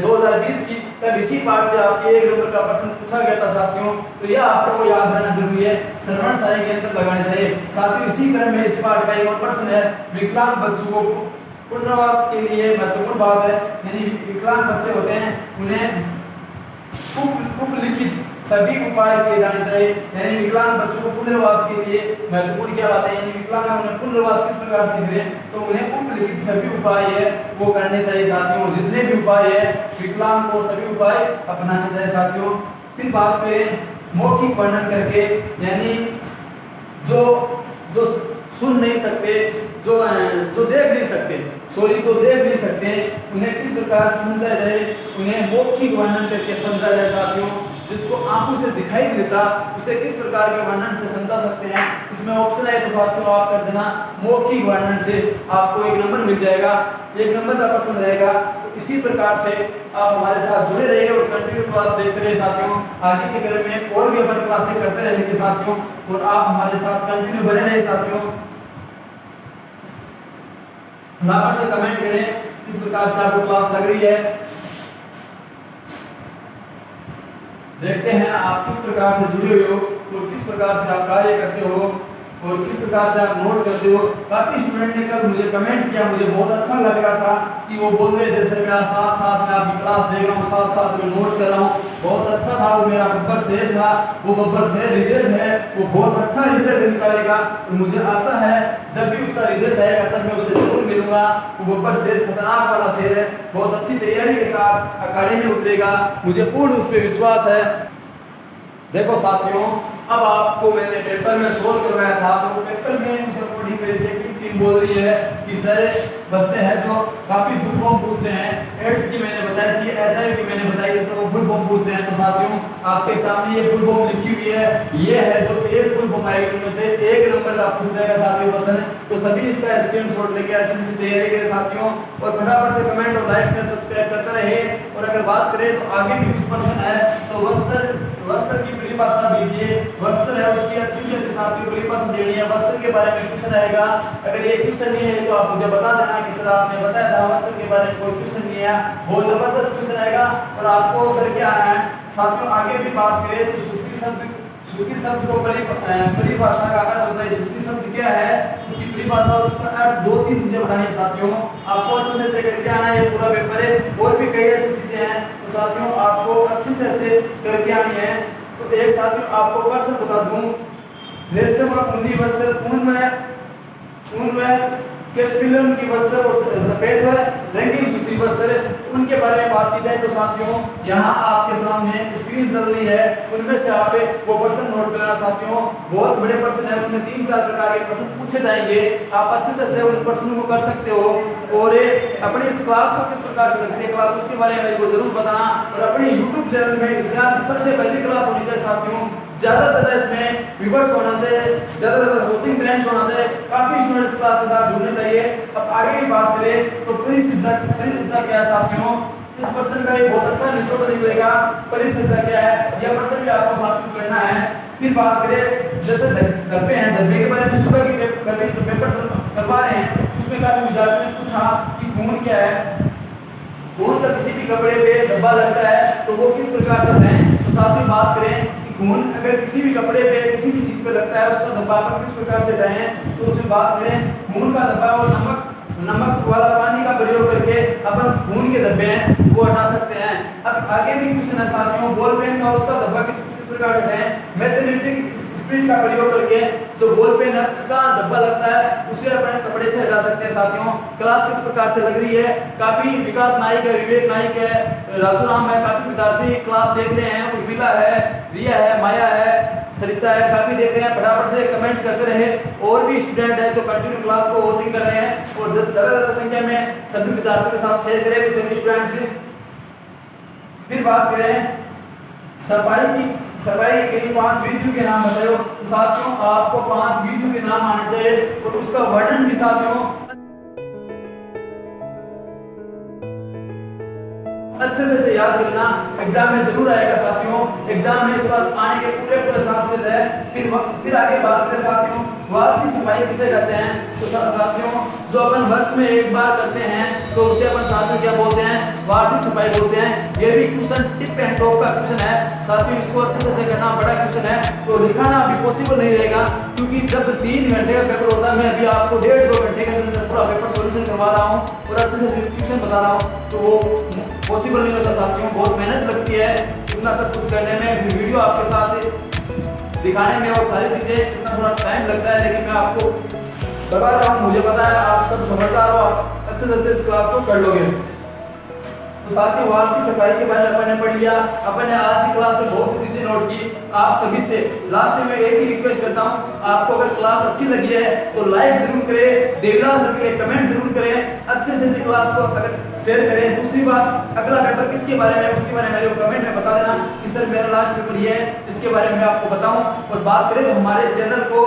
2020 की, तब इसी पार्ट से आपके 1 नंबर का प्रश्न पूछा गया था साथियों। तो यह आपको याद रहना जरूरी है, श्रवण सहायक यंत्र लगाने चाहिए। साथियों इसी क्रम में इस पार्ट का एक और प्रश्न है, विकलांग बच्चों को पुनर्वास के लिए महत्वपूर्ण बात है, यानी विकलांग बच्चे होते हैं उन्हें उपलिखित सभी उपाय किए जाने चाहिए। यानी विकलांग बच्चों को पुनर्वास के लिए महत्वपूर्ण क्या बात है, यानी विकलांग उन्हें पुनर्वास किस प्रकार सीख रहे हैं, तो उन्हें उपलिखित सभी उपाय है वो करने चाहिए साथियों। जितने भी उपाय है विकलांग को सभी उपाय अपनाने चाहिए साथियों। फिर बात करें मौखिक वर्णन करके, यानी जो सुन नहीं सकते, जो देख नहीं सकते, तो देख नहीं सकते, उन्हें किस प्रकार समझा जाए, उन्हें मौखिक वर्णन करके समझा जाए साथियों। जिसको आंखों से दिखाई नहीं देता उसे किस प्रकार के वर्णन से समझा सकते हैं, इसमें ऑप्शन है तो साथियों आप कर देना मौखिक वर्णन से, आपको 1 नंबर मिल जाएगा, 1 नंबर का प्रश्न रहेगा। तो इसी प्रकार से आप हमारे साथ जुड़े रहिए और कंटिन्यू क्लास देखते रहिए साथियों। आगे के क्रम में और भी अपन क्लासें करते रहेंगे साथियों, और आप हमारे साथ कंटिन्यू बने रहिए साथियों। वापस से कमेंट करें किस प्रकार से आपको क्लास लग रही है। देखते हैं आप किस प्रकार से जुड़े हुए हो और किस प्रकार से आप कार्य करते हो। और किस प्रकार से आप नोट करते हो। काफी स्टूडेंट ने कल मुझे कमेंट किया, मुझे बहुत अच्छा लग रहा था कि वो बोल रहे थे सर मैं साथ साथ में आपकी क्लास देख रहा हूँ, साथ साथ में नोट कर रहा हूँ। बहुत अच्छा था वो मेरा बब्बर शेर था, वो बब्बर शेर रिजल्ट है, वो बहुत अच्छा रिजल्ट निकालेगा। तो मुझे आशा है जब भी उसका रिजल्ट आएगा तब मैं उससे जरूर मिलूंगा। वो बब्बर शेर खतरनाक वाला शेर है, बहुत अच्छी तैयारी के साथ अखाड़े में उतरेगा, मुझे पूर्ण उस पर विश्वास है। देखो साथियों, अब आपको मैंने पेपर में सोल्व करवाया था, तो पेपर में उस अकॉर्डिंग मेरी टीम बोल रही है कि सर बच्चे हैं जो काफी फुल फॉर्म पूछ रहे हैं, एड्स की मैंने बताई थी, एचआईवी की मैंने बताई थी, तो वो फुल फॉर्म पूछ रहे हैं। तो साथियों आपके सामने ये फुल फॉर्म लिखी हुई है, ये है जो एक फुल फॉर्म आएगी उनमें से एक नंबर का पूछ जाएगा साथियों क्वेश्चन। तो सभी इसका स्क्रीनशॉट लेके अच्छी से तैयारी करें साथियों, और फटाफट से कमेंट और लाइक शेयर सब्सक्राइब करते रहे। और अगर बात करें तो आगे भी कुछ पर्सन है, तो वस्त्र की परिभाषा दीजिए, वस्त्र है उसकी अच्छी से अच्छी साथियों परिभाषा देनी है। वस्त्र के बारे में क्वेश्चन आएगा, अगर ये क्वेश्चन नहीं है तो आप मुझे बता देना कि सर आपने बताया था वस्त्र के बारे में कोई क्वेश्चन नहीं है, बहुत जबरदस्त क्वेश्चन आएगा और आपको करके आना है साथियों। आगे भी बात करें तो श्रुति शब्द को परिभाषा का अर्थ होता है, श्रुति शब्द क्या है उसकी परिभाषा और उसका अर्थ, दो तीन चीजें बतानी है साथियों, आपको अच्छे से करके आना है। ये पूरा पेपर है और भी कई ऐसी चीजें हैं तो साथियों आपको अच्छे से अच्छे करके आनी है। तो एक साथियों आपको प्रश्न बता दूं, रेशम और ऊनी वस्त्र ऊन व कैस्पिलन की वस्त्र और सफेद व रंगीन सूती वस्त्र, उनके बारे में बात की जाए तो साथियों यहाँ आपके सामने स्क्रीन चल रही है, उनमें से आप वो प्रश्न नोट कर लेना साथियों। बहुत बड़े प्रश्न है, उनमें 3-4 प्रकार के प्रश्न पूछे जाएंगे, आप अच्छे से अच्छे उन प्रश्नों को कर सकते हो। और अपने इस क्लास को किस प्रकार से लगती है क्लास, उसके बारे में मेरे को जरूर बताना। और अपने YouTube चैनल में इतिहास की सबसे पहली क्लास होनी चाहिए साथियों, ज्यादा से ज्यादा इसमें व्यूअर्स होना चाहिए, ज्यादा से ज्यादा कोचिंग टाइम्स होना चाहिए, काफी स्टूडेंट्स क्लास के साथ जुड़ने चाहिए। अब आगे की बात करें तो परिसिद्धा क्या है साथियों, इस पर्सन का एक बहुत अच्छा निचोड़ निकलेगा, परिसिद्धा क्या है यह पर्सन भी आपको साथियों करना है। फिर बात करें जैसे धब्बे हैं, धब्बे के बारे में सुबह की पेपर करवा रहे हैं, उसमें काफी विद्यार्थियों ने पूछा कि खून क्या है, खून का किसी भी कपड़े पे धब्बा लगता है तो वो किस प्रकार से है। तो साथियों बात करें खून अगर किसी भी कपड़े पे किसी भी चीज पे लगता है उसका धब्बा पर किस प्रकार से हटाएं, तो उसमें बात करें खून का धब्बा और नमक वाला पानी का प्रयोग करके अपन खून के धब्बे हैं वो हटा सकते हैं। अब आगे भी क्वेश्चन है साथियों, बॉल पेन का उसका धब्बा किस प्रकार हटाएं, मैथमेटिक स्प्रिंट का प्रयोग करके जो बॉल पेन है उसका धब्बा लगता है उसे अपने कपड़े से हटा सकते हैं साथियों। क्लास किस प्रकार से लग रही है, काफी विकास नाइक है, विवेक नाइक है, राजू राम है, काफी विद्यार्थी क्लास देख रहे हैं, उर्मिला है, रिया है, माया है, सरिता है, काफी देख रहे हैं, फटाफट से कमेंट करते रहे। और भी स्टूडेंट है जो कंटिन्यू क्लास को वॉचिंग कर रहे हैं और ज्यादा संख्या में सभी विद्यार्थियों के साथ शेयर करें भी सभी स्टूडेंट्स। फिर बात करें सफाई के लिए 5 विधियों के नाम बताओ, तो साथियों आपको 5 विधियों के नाम आने चाहिए और उसका वर्णन भी साथियों अच्छे से याद करना, एग्जाम में जरूर आएगा साथियों, एग्जाम में इस बार आने के पूरे चांसेस है। फिर आगे बात करें साथियों वार्षिक सफाई किसे कहते हैं, तो साथियों जो अपन वर्ष में एक बार करते हैं तो उसे अपन साथियों क्या बोलते हैं, वार्षिक सफाई बोलते हैं। ये भी क्वेश्चन टिप एंड टॉप का क्वेश्चन है साथियों, इसको अच्छे से करना, बड़ा क्वेश्चन है तो लिखाना अभी पॉसिबल नहीं रहेगा क्योंकि जब 3 घंटे का पेपर होता है मैं अभी आपको 1.5-2 घंटे के अंदर पूरा पेपर सॉल्यूशन करवा रहा हूँ और अच्छे से क्वेश्चन बता रहा हूँ, तो वो पॉसिबल नहीं होता साथियों, बहुत मेहनत लगती है इतना सब कुछ करने में, वीडियो आपके साथ दिखाने में और सारी चीजें इतना थोड़ा टाइम लगता है, लेकिन मैं आपको बता रहा हूँ, मुझे पता है आप सब समझदार हो, आप अच्छे से अच्छे इस क्लास को कर लोगे। तो साथियों वार्षिक सफाई के बारे में अपन ने पढ़ लिया, अपन ने आज की क्लास से बहुत सी चीजें नोट की। आप सभी से लास्ट में एक ही रिक्वेस्ट करता हूँ, आपको अगर क्लास अच्छी लगी है तो लाइक जरूर करें, देवदास सर के लिए कमेंट जरूर करें, अच्छे से क्लास को अगर शेयर करें। दूसरी बात, अगला पेपर किसके बारे में है उसके बारे में मेरे को कमेंट में बता देना कि सर मेरा लास्ट पेपर ये है, इसके बारे में आपको बताऊं। और बात करें तो हमारे चैनल को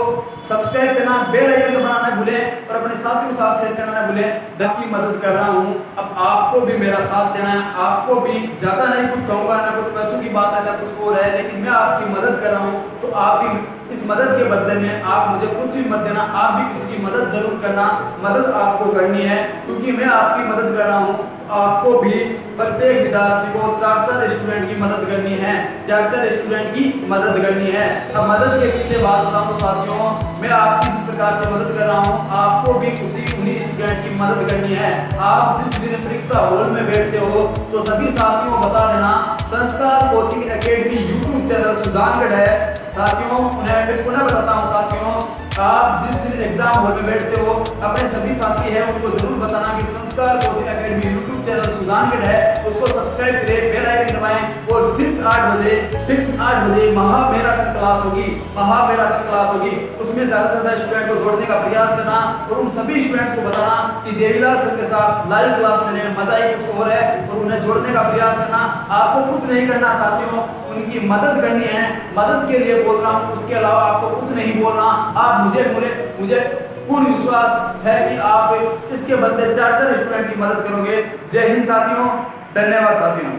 सब्सक्राइब करना, बेल आइकन दबाना ना भूलें और अपने साथियों के साथ शेयर करना ना भूलें। धन की मदद कर रहा हूँ, अब आपको भी मेरा साथ देना है, आपको भी ज्यादा नहीं कुछ कहूंगा, ना कुछ पैसों की बात है ना कुछ और है, लेकिन मैं आपकी मदद कर रहा हूँ तो आप भी इस मदद के बदले में आप मुझे कुछ भी मत देना, आप भी किसी की मदद जरूर करना, मदद आपको करनी है क्योंकि मैं आपकी मदद कर रहा हूँ। आपको भी प्रत्येक विद्यार्थी को 4 स्टूडेंट की मदद करनी है, 4 स्टूडेंट की मदद करनी है। अब मदद के पीछे बात बताऊं तो साथियों, मैं आपकी जिस प्रकार से मदद कर रहा हूं, आपको भी उन्हीं स्टूडेंट की मदद करनी है। आप जिस दिन परीक्षा हॉल में बैठते हो तो सभी साथियों को बता देना, संस्कार coaching academy YouTube channel Sujangarh है साथियों। उन्हें फिर पुनः बताता हूँ साथियों, आप जिस दिन एग्जाम हॉल में बैठते हो अपने सभी साथी हैं उनको जरूर बताना कि संस्कार coaching academy YouTube channel Sujangarh है, उसको सब्सक्राइब करें, बेल आइकन दबाएं और फिक्स 8 बजे महामैराथन क्लास होगी, महामैराथन क्लास होगी। उसमें ज्यादा से ज्यादा स्टूडेंट को जोड़ने का प्रयास करना और उन सभी स्टूडेंट्स को बताना कि देवीलाल सर के साथ लाइव क्लास लेने में मजा ही कुछ और है और उन्हें जोड़ने का प्रयास करना। आपको कुछ नहीं करना साथियों, उनकी मदद करनी है, मदद के लिए बोल रहा हूँ, उसके अलावा आपको कुछ नहीं बोलना। आप मुझे पूर्ण विश्वास है कि आप इसके बदले 4 स्टूडेंट की मदद करोगे। जय हिंद साथियों, धन्यवाद साथियों।